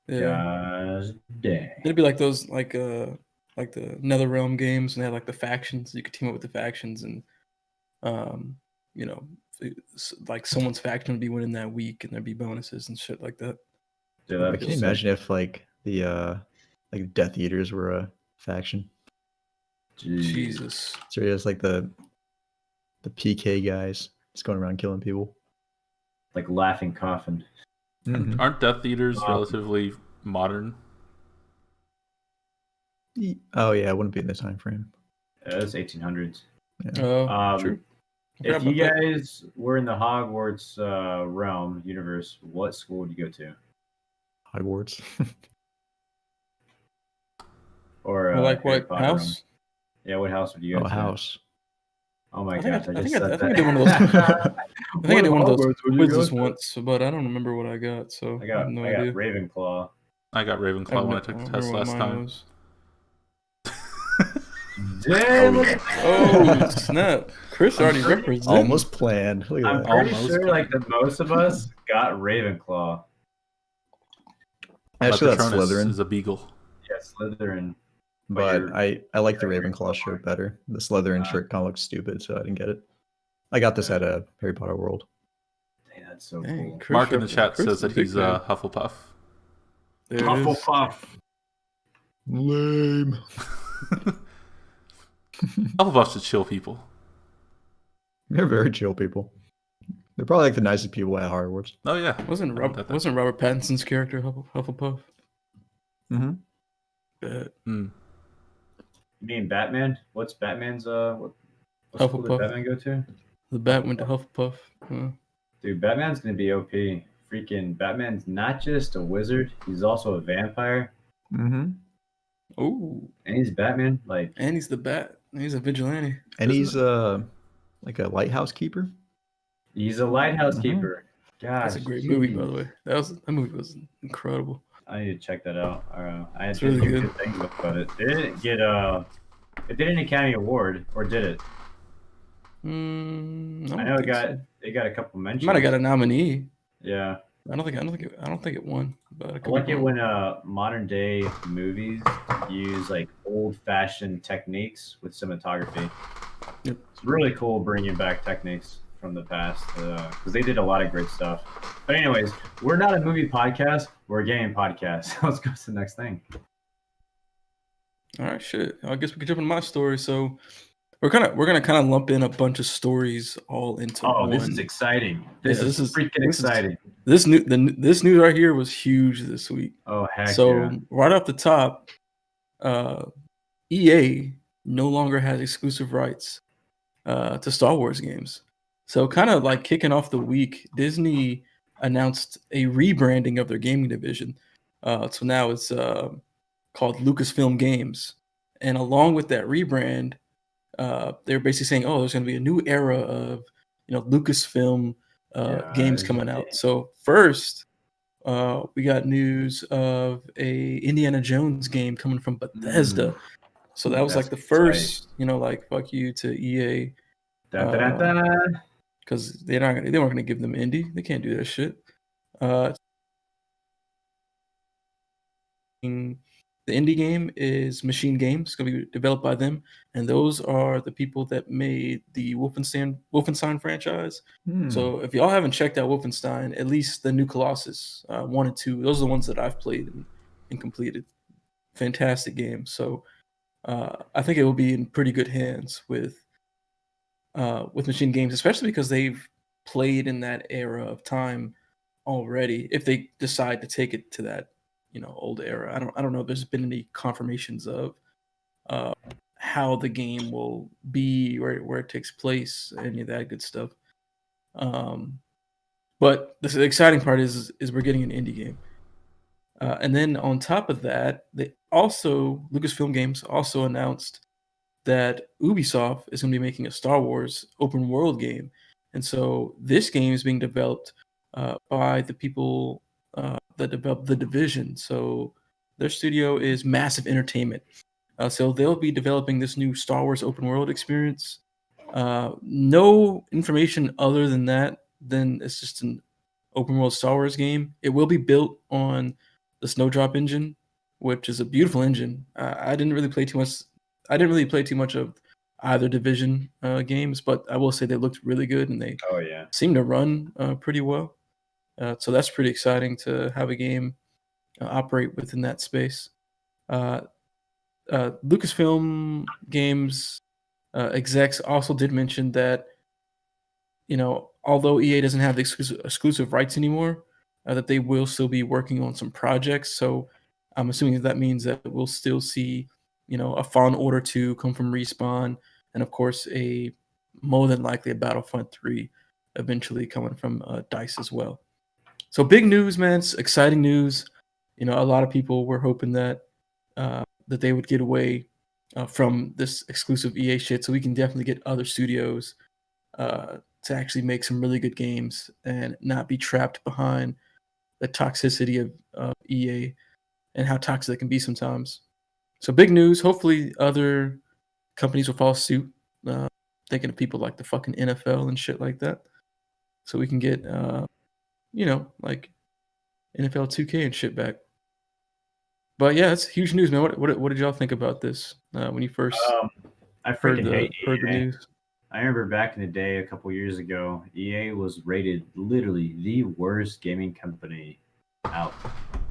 Yeah, gosh dang. it'd be like those like the NetherRealm games, and they have like the factions. You could team up with the factions, and you know, like someone's faction would be winning that week, and there'd be bonuses and shit like that. Dude, I that'd can be you sick. imagine if like the like Death Eaters were a faction. Jeez. Jesus. So it's like the PK guys just going around killing people. Like Laughing Coffin. Mhm. Aren't Death Eaters Wow. relatively modern? Oh yeah, it wouldn't be in the time frame. Yeah, it's 1800s. Oh, true. I If forgot you about that. guys were in the Hogwarts realm universe, what school would you go to? Hogwarts. Or Or like Harry what Potter house? realm? Yeah, what house would you go Oh, to? house. Oh my I think gosh, I I just think said I that. did one of those. I think I did one of those Hogwarts would you go quizzes to? once, but I don't remember what I got. So I I got have no idea. Ravenclaw. I got Ravenclaw when I took the test last time. Damn, Oh snap! Chris already represented. Almost planned. Look at I'm that. pretty Almost. sure like the most of us got Ravenclaw. Actually, that's Patronus Slytherin, is a beagle. Yeah, Slytherin. but you're- I like the you're Ravenclaw Ravenclaw. shirt better. The Slytherin shirt kind of looks stupid, so I didn't get it. I got this at a Harry Potter World. Dang, that's so Dang, cool. Chris Mark in the chat Chris says is a that big he's fan. Hufflepuff. There it is. Hufflepuff. Lame. Hufflepuff's the chill people. They're very chill people. They're probably like the nicest people at Hogwarts. Oh yeah, Wasn't I bet that. Robert Pattinson's character Hufflepuff? Mm-hmm. Bet. Hmm. You mean Batman? What's Batman's what school did Hufflepuff. Batman go to? The bat went to Hufflepuff. Dude, Batman's gonna be OP. Freaking Batman's not just a wizard, he's also a vampire. Mm-hmm. Oh, And he's Batman. Like and he's the bat. He's a vigilante. And Isn't he's like a lighthouse keeper. he's a lighthouse Mhm. keeper. Gosh, That's a great movie, by jeez. the way. That movie was incredible. I need to check that out. I had It's really good good. things about it. It didn't get it did an Academy Award, or did it? I I know don't think so. it got a couple mentions. Might have got a nominee. Yeah. I don't think it won. But I like it when modern day movies use like old fashioned techniques with cinematography. Yep. It's really cool bringing back techniques from the past because they did a lot of great stuff. But anyways, we're not a movie podcast, we're a game podcast. Let's go to the next thing. All right, shit. I guess we could jump into my story. So we're gonna kind of lump in a bunch of stories all into Oh, one. this is exciting. Yeah, This is freaking this is- exciting. This news right here was huge this week. Oh heck So yeah. right off the top, EA no longer has exclusive rights to Star Wars games. So kind of like kicking off the week, Disney announced a rebranding of their gaming division. So now it's called Lucasfilm Games, and along with that rebrand, they're basically saying, "Oh, there's going to be a new era of Lucasfilm games coming out. So first, we got news of a Indiana Jones game coming from Bethesda. So that was like the first, like fuck you to EA, because they weren't gonna give them indie. They can't do that shit. The indie game is Machine Games. It's going to be developed by them, and those are the people that made the Wolfenstein franchise. So if y'all haven't checked out Wolfenstein, at least the new Colossus 1 and 2, those are the ones that I've played and completed. Fantastic games. So I think it will be in pretty good hands with Machine Games, especially because they've played in that era of time already. If they decide to take it to that old era. I don't know if there's been any confirmations of how the game will be, where it takes place, any of that good stuff. But the exciting part is we're getting an indie game. And then on top of that, Lucasfilm Games also announced that Ubisoft is going to be making a Star Wars open world game. And so this game is being developed by the people that developed The Division. So their studio is Massive Entertainment. So they'll be developing this new Star Wars open world experience. No information other than that. Then it's just an open world Star Wars game. It will be built on the Snowdrop engine, which is a beautiful engine. I didn't really play too much of either Division games, but I will say they looked really good and they seem to run pretty well. So that's pretty exciting to have a game operate within that space. Lucasfilm Games execs also did mention that, although EA doesn't have the exclusive rights anymore, that they will still be working on some projects. So I'm assuming that means that we'll still see, a Fallen Order 2 come from Respawn, and of course more than likely a Battlefront 3 eventually coming from DICE as well. So big news, man. It's exciting news. A lot of people were hoping that they would get away from this exclusive EA shit, so we can definitely get other studios to actually make some really good games and not be trapped behind the toxicity of EA and how toxic it can be sometimes. So big news. Hopefully other companies will follow suit, thinking of people like the fucking NFL and shit like that, so we can get like NFL 2K and shit back. But yeah, it's huge news, man. What did y'all think about this when you first heard the news? I remember back in the day, a couple years ago, EA was rated literally the worst gaming company out.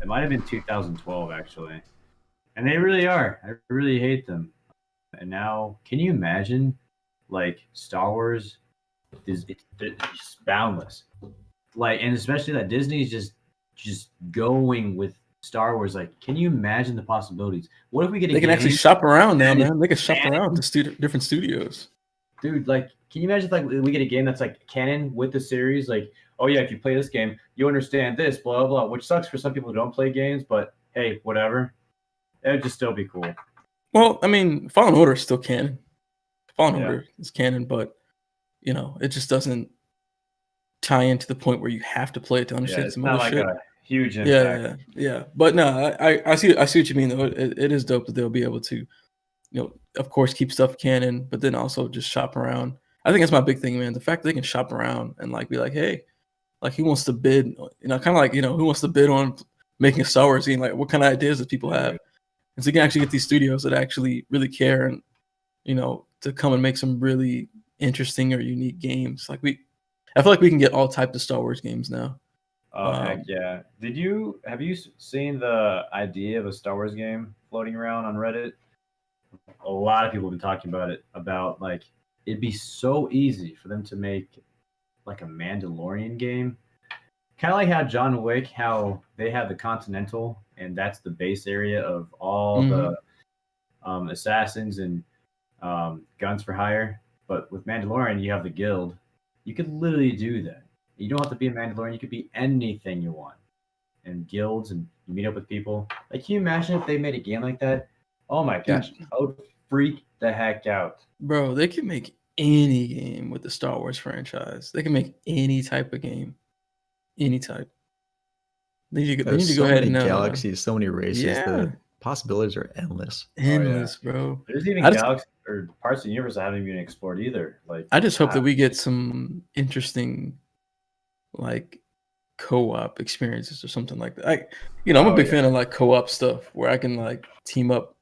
It might have been 2012, actually. And they really are. I really hate them. And now, can you imagine, like, Star Wars it's boundless. Like, and especially that Disney is just going with Star Wars. Like, can you imagine the possibilities? What if we get They can actually shop around now, man. They can shop around to different studios. Dude, like, can you imagine if, like, we get a game that's like canon with the series? Like, oh yeah, if you play this game, you understand this, blah blah blah. Which sucks for some people who don't play games, but hey, whatever. It would just still be cool. Well, I mean, Fallen Order is still canon. Fallen Order is canon, but it just doesn't tie into the point where you have to play it to understand some other shit. A huge impact. Yeah. But no, I see what you mean though. It is dope that they'll be able to, of course, keep stuff canon, but then also just shop around. I think that's my big thing, man. The fact that they can shop around and like be like, hey, like who wants to bid? Kind of like who wants to bid on making a Star Wars game? Like, what kind of ideas do people have? And so you can actually get these studios that actually really care and to come and make some really interesting or unique games. Like I feel like we can get all types of Star Wars games now. Oh heck yeah! Have you seen the idea of a Star Wars game floating around on Reddit? A lot of people have been talking about it. About like it'd be so easy for them to make like a Mandalorian game, kind of like how John Wick, how they have the Continental, and that's the base area of all the assassins and guns for hire. But with Mandalorian, you have the Guild. You could literally do that. You don't have to be a Mandalorian. You could be anything you want. And guilds, and you meet up with people. Like, can you imagine if they made a game like that? Oh my gosh, I would freak the heck out. Bro, they can make any game with the Star Wars franchise. They can make any type of game, any type. They need to There's go so ahead many and galaxies, so many races. yeah, The possibilities are endless. endless, bro. There's even I just- galaxies or parts of the universe that haven't even been explored either. Like I just hope that we get some interesting, like, co-op experiences or something like that. I'm a big fan of like co-op stuff where I can like team up,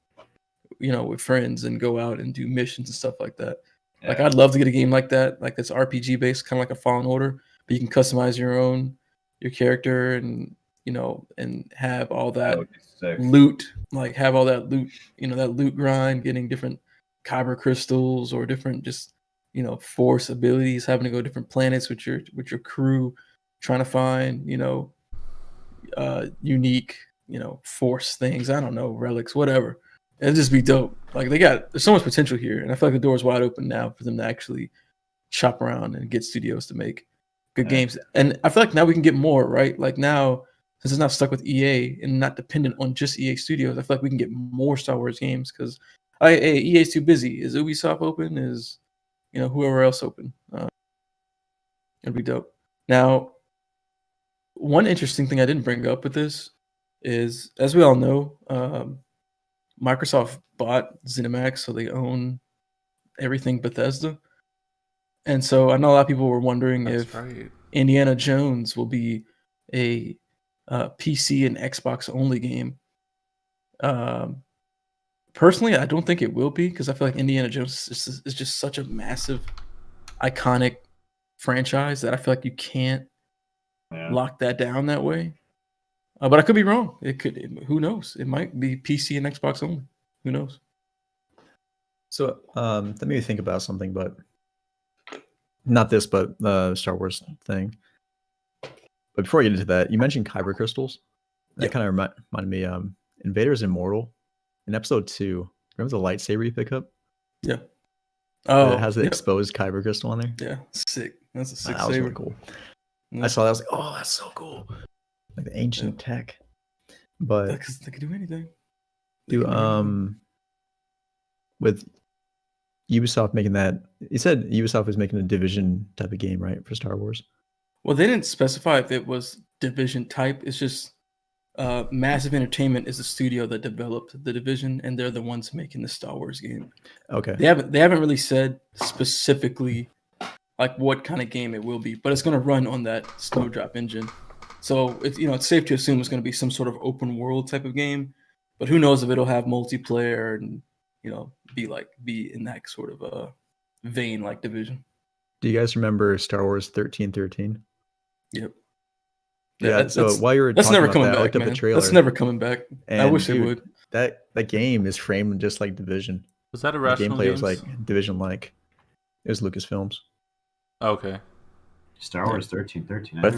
with friends and go out and do missions and stuff like that. Like, I'd love to get a game like that, like that's RPG based, kind of like a Fallen Order, but you can customize your character and and have all that would be sick. loot, like have all that loot, that loot grind, getting different kyber crystals or different just force abilities, having to go to different planets with your crew, trying to find unique force things. I don't know, relics, whatever. It'd just be dope. Like there's so much potential here, and I feel like the door's wide open now for them to actually shop around and get studios to make good games. And I feel like now we can get more, right? Like now, since it's not stuck with EA and not dependent on just EA Studios, I feel like we can get more Star Wars games because EA's too busy. Is Ubisoft open? Is whoever else open? It'd be dope. Now, one interesting thing I didn't bring up with this is, as we all know, Microsoft bought ZeniMax, so they own everything Bethesda. And so I know a lot of people were wondering if Indiana Jones will be a PC and Xbox only game. Personally, I don't think it will be because I feel like Indiana Jones is just such a massive, iconic franchise that I feel like you can't lock that down that way. But I could be wrong. Who knows? It might be PC and Xbox only. Who knows? So that made me think about something, but not this, but the Star Wars thing. But before I get into that, you mentioned kyber crystals. That kind of reminded me. Invader's Immortal in episode 2. Remember the lightsaber you pick up? Yeah. Oh, it has the exposed kyber crystal on there. Yeah, sick. That's a sick that was saber. really cool. I saw that. I was like, oh, that's so cool. Like the ancient tech. But they could do anything. With Ubisoft making that, you said Ubisoft was making a Division type of game, right, for Star Wars? Well, they didn't specify if it was Division type. It's just Massive Entertainment is the studio that developed the Division, and they're the ones making the Star Wars game. Okay. They haven't really said specifically like what kind of game it will be, but it's going to run on that Snowdrop engine. So it's safe to assume it's going to be some sort of open world type of game. But who knows if it'll have multiplayer and be in that sort of vein like Division. Do you guys remember Star Wars 1313? Yep. Yeah. So while you were talking about that, I looked up the trailer. That's never coming back. And I wish it would. That game is framed just like Division. Was that Irrational gameplay Games? was like Division-like. It was Lucasfilms. Okay. Star Wars 1313. But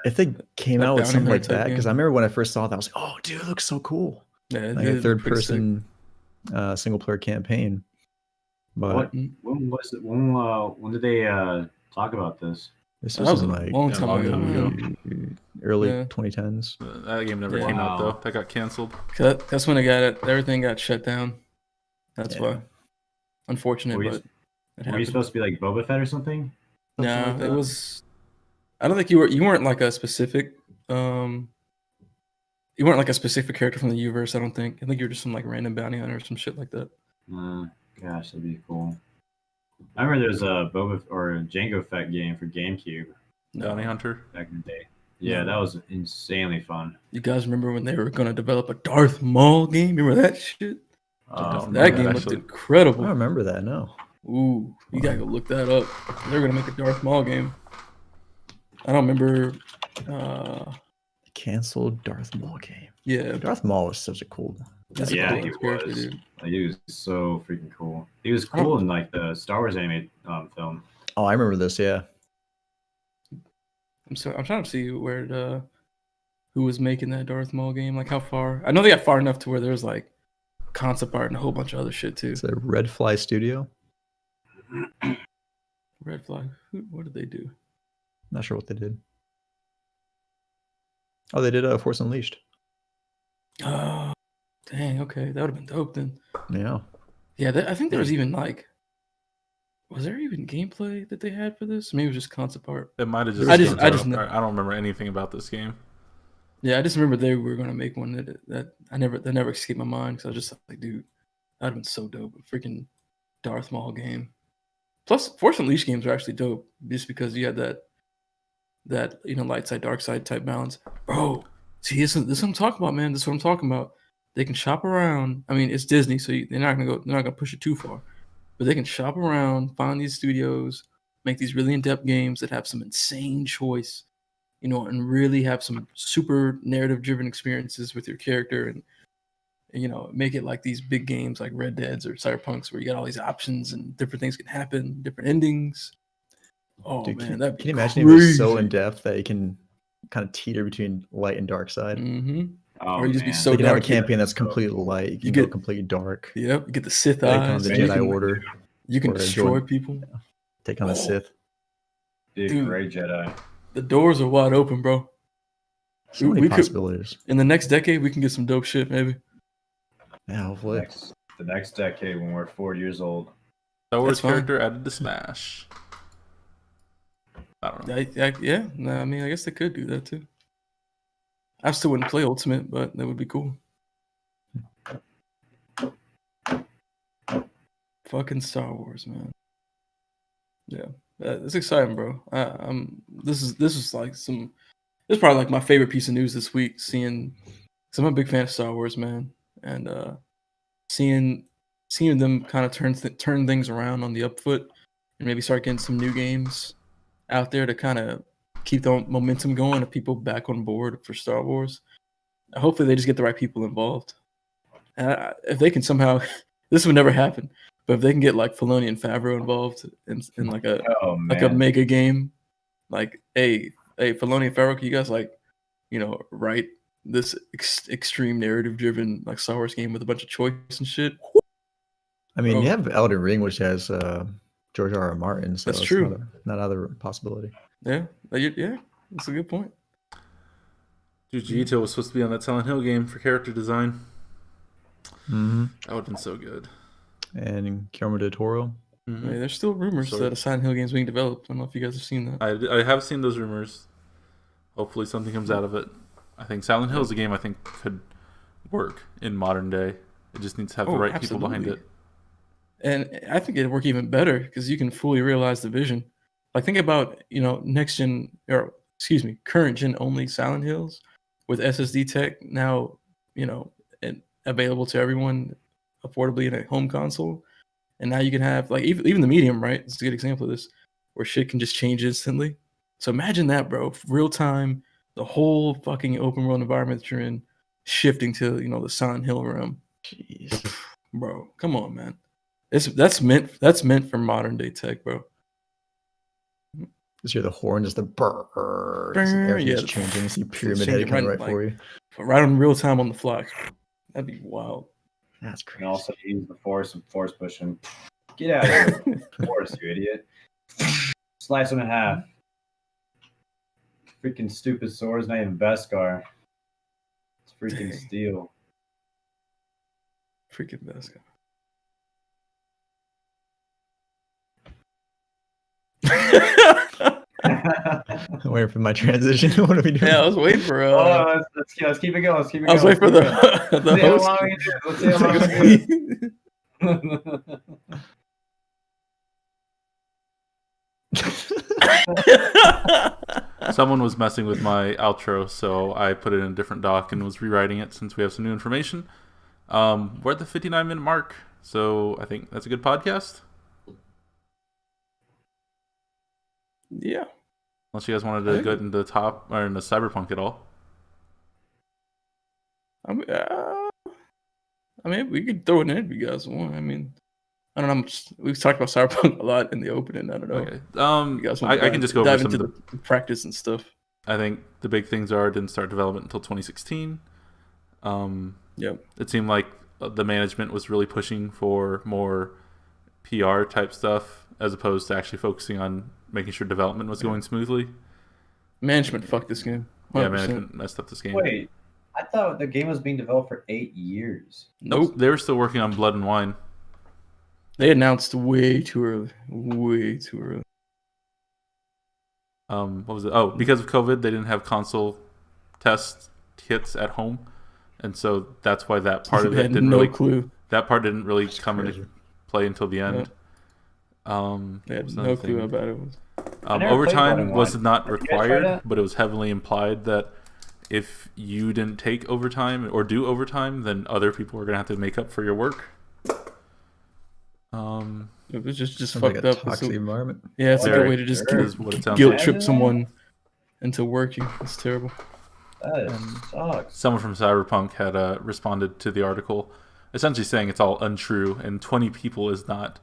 if they came out with something like that, because I remember when I first saw that, I was like, "Oh, dude, it looks so cool!" Yeah, like a third-person single-player campaign. But when was it? When did they talk about this? This was in like long time ago. Early 2010s. That game never came out though. That got canceled. That's when everything got shut down. That's why. Unfortunate, but were you supposed to be like Boba Fett or something? No, like it was. I don't think you weren't like a specific. You weren't like a specific character from the universe. I don't think. I think you were just some like random bounty hunter or some shit like that. Gosh, that'd be cool. I remember there was a Boba or a Jango Fett game for GameCube. Bounty Hunter back in the day. Yeah, that was insanely fun. You guys remember when they were going to develop a Darth Maul game? Remember that shit? That game looked incredible. I don't remember that. No. Ooh, you gotta go look that up. They're gonna make a Darth Maul game. I don't remember. Canceled Darth Maul game. Yeah, Darth Maul was such a cool. He was. Dude. He was so freaking cool. He was cool in like the Star Wars animated film. Oh, I remember this. Yeah. I'm trying to see where who was making that Darth Maul game. Like how far? I know they got far enough to where there's like concept art and a whole bunch of other shit too. It's a Red Fly Studio. Red Fly. What did they do? Not sure what they did. Oh, they did Force Unleashed. Oh, dang. Okay, that would have been dope then. Yeah. Yeah, I think there was even like Was there even gameplay that they had for this? Maybe it was just concept art. It might have just. I just know. I don't remember anything about this game. Yeah, I just remember they were gonna make one that never escaped my mind because I was just like, dude, that'd have been so dope. A freaking Darth Maul game. Plus, Force Unleashed games are actually dope just because you had that light side, dark side type balance. Bro, see, this is what I'm talking about, man. This is what I'm talking about. They can shop around. I mean, it's Disney, so they're not gonna push it too far, but they can shop around, find these studios, make these really in-depth games that have some insane choice, and really have some super narrative-driven experiences with your character, and make it like these big games like Red Dead's or Cyberpunks, where you got all these options and different things can happen, different endings. Oh, dude, man, can you imagine if it was so in depth that you can kind of teeter between light and dark side? Mm-hmm. Oh, or you just be so you can dark. have a campaign that's completely light. You can go completely dark. Yep, you get the Sith eyes. The Jedi Order. You can destroy people. Take on the Sith. Dude, great Jedi. The doors are wide open, bro. So many possibilities. In the next decade, we can get some dope shit, maybe. Yeah, hopefully. The next decade, when we're 4 years old. Star Wars character added to Smash. I don't know. Yeah, no, I mean, I guess they could do that too. I still wouldn't play Ultimate, but that would be cool. Fucking Star Wars, man. Yeah, it's exciting, bro. This is probably like my favorite piece of news this week. Cause I'm a big fan of Star Wars, man, and seeing them kind of turn things around on the upfoot and maybe start getting some new games out there to kind of keep the momentum going of people back on board for Star Wars. Hopefully they just get the right people involved. And if they can somehow, this would never happen, but if they can get like Filoni and Favreau involved in like a mega game, like, hey, Filoni and Favreau, can you guys write this extreme narrative driven like Star Wars game with a bunch of choice and shit? I mean, you have Elden Ring, which has George R.R. Martin, so that's true. Not another possibility. Yeah, that's a good point. Junji Ito was supposed to be on that Silent Hill game for character design. Mm-hmm. That would have been so good. And Guillermo del Toro. Mm-hmm. Yeah, there's still rumors that a Silent Hill game is being developed. I don't know if you guys have seen that. I have seen those rumors. Hopefully something comes out of it. I think Silent Hill is a game I think could work in modern day. It just needs to have the right people behind it. And I think it'd work even better because you can fully realize the vision. Like, think about, current gen only Silent Hills with SSD tech now, and available to everyone affordably in a home console. And now you can have like even the medium, right? It's a good example of this, where shit can just change instantly. So imagine that, bro. Real time, the whole fucking open world environment that you're in shifting to, the Silent Hill realm. Jeez. Bro, come on, man. That's meant for modern day tech, bro. Just hear the horns, the brrr. Everything's changing. You see Pyramid Head coming right for you. Right on real time on the fly. That'd be wild. That's crazy. And also use the force and force pushing. Get out of here. Force, you idiot. Slice him in half. Freaking stupid sword's not even Beskar. It's freaking steel. Freaking Beskar. I'm waiting for my transition. What are we doing? Yeah, I was waiting for. Let's keep it going. Let's keep it going. I was waiting for the host. Let's see how long we do. Someone was messing with my outro, so I put it in a different doc and was rewriting it since we have some new information. We're at the 59-minute mark, so I think that's a good podcast. Yeah. Unless you guys wanted to go into the top or into Cyberpunk at all. I mean, we could throw it in if you guys want. I mean, I don't know. We've talked about Cyberpunk a lot in the opening. I don't know. Okay. I can just go over some of the practice and stuff. I think the big things didn't start development until 2016. Yep. It seemed like the management was really pushing for more PR type stuff as opposed to actually focusing on making sure development was going smoothly. Management fucked this game. 100%. Yeah, management messed up this game. Wait, I thought the game was being developed for 8 years. Nope. They were still working on Blood and Wine. They announced way too early. Way too early. What was it? Oh, because of COVID, they didn't have console test kits at home, and so that's why that part of They it had didn't no really. clue. That part didn't really come crazy. into play until the end. They had was no another clue thing. about it. I never played Overtime 1 and was 1. not Did you guys try required, that? but it was heavily implied that if you didn't take overtime or do overtime, then other people were gonna have to make up for your work. It was just Sounds fucked like a up. toxic environment. Yeah, it's a good Very. way to just That is what it sounds guilt like. trip someone into working. It's terrible. That sucks. Someone from Cyberpunk had responded to the article, essentially saying it's all untrue, and 20 people is not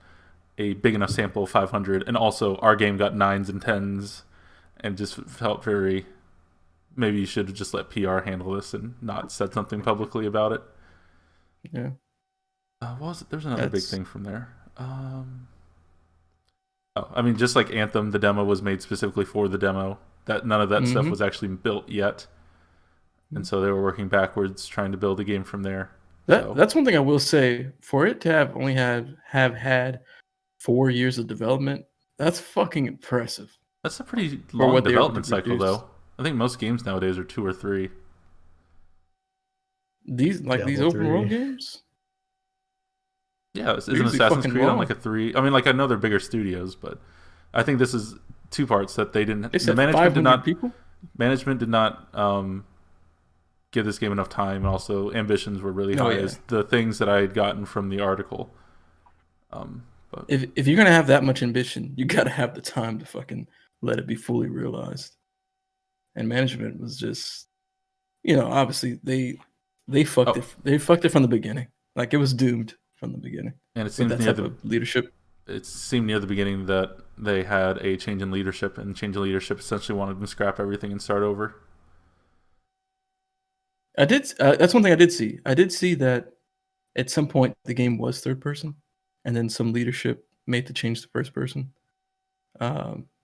a big enough sample of 500. And also, our game got 9s and 10s, and just felt very. Maybe you should have just let PR handle this and not said something publicly about it. Yeah. What was it? There's another big thing from there. I mean, just like Anthem, the demo was made specifically for the demo. That none of that stuff was actually built yet, and so they were working backwards, trying to build a game from there. That's one thing I will say. For it to have only have had 4 years of development, that's fucking impressive. That's a pretty long development cycle, though. I think most games nowadays are 2 or 3. These Diablo open world 3. games. Yeah, isn't usually Assassin's fucking Creed on long. like a 3? I mean, like I know they're bigger studios, but I think this is 2 parts that they didn't. They The said management did 500 not. people. Management did not give this game enough time, and also ambitions were really high. As the things that I had gotten from the article. But If you're gonna have that much ambition, you gotta have the time to fucking let it be fully realized. And management was just, obviously they fucked it. They fucked it from the beginning. Like it was doomed from the beginning. and it With seems that near type the of leadership. it seemed near the beginning that they had a change in leadership, and change in leadership essentially wanted them to scrap everything and start over. I did. That's one thing I did see. I did see that at some point the game was third person, and then some leadership made the change to first person.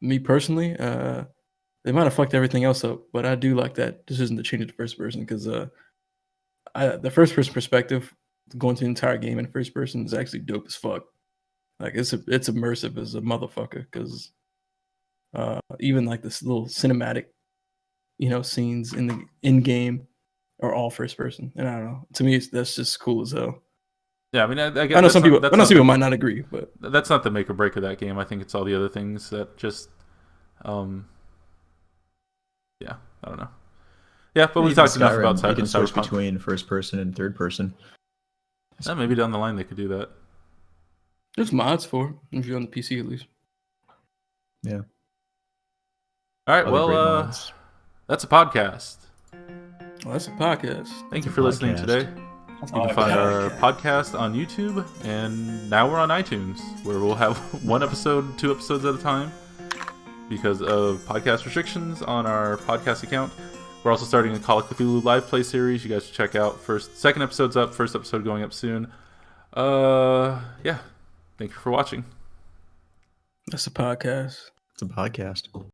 Me personally, they might have fucked everything else up, but I do like that decision to change it to first person because the first person perspective, going through the entire game in first person, is actually dope as fuck. Like it's immersive as a motherfucker because even like this little cinematic, scenes in the in game are all first person, and I don't know. To me, that's just cool as hell. Yeah, I mean, I I know some people might not agree, but that's not the make or break of that game. I think it's all the other things that just, yeah, I don't know. Yeah, but we talked enough about You can switch Cyberpunk. between first person and third person. Maybe down the line they could do that. there's mods for it, if you're on the PC at least. Yeah. All right, Other well, great mods. that's a podcast. Well, that's a podcast. Thank you for listening podcast. today. You can find our podcast on YouTube, and now we're on iTunes, where we'll have 1 episode, 2 episodes at a time, because of podcast restrictions on our podcast account. We're also starting a Call of Cthulhu live play series. You guys should check out. Second episode's up. First episode going up soon. Yeah. Thank you for watching. That's a podcast. It's a podcast.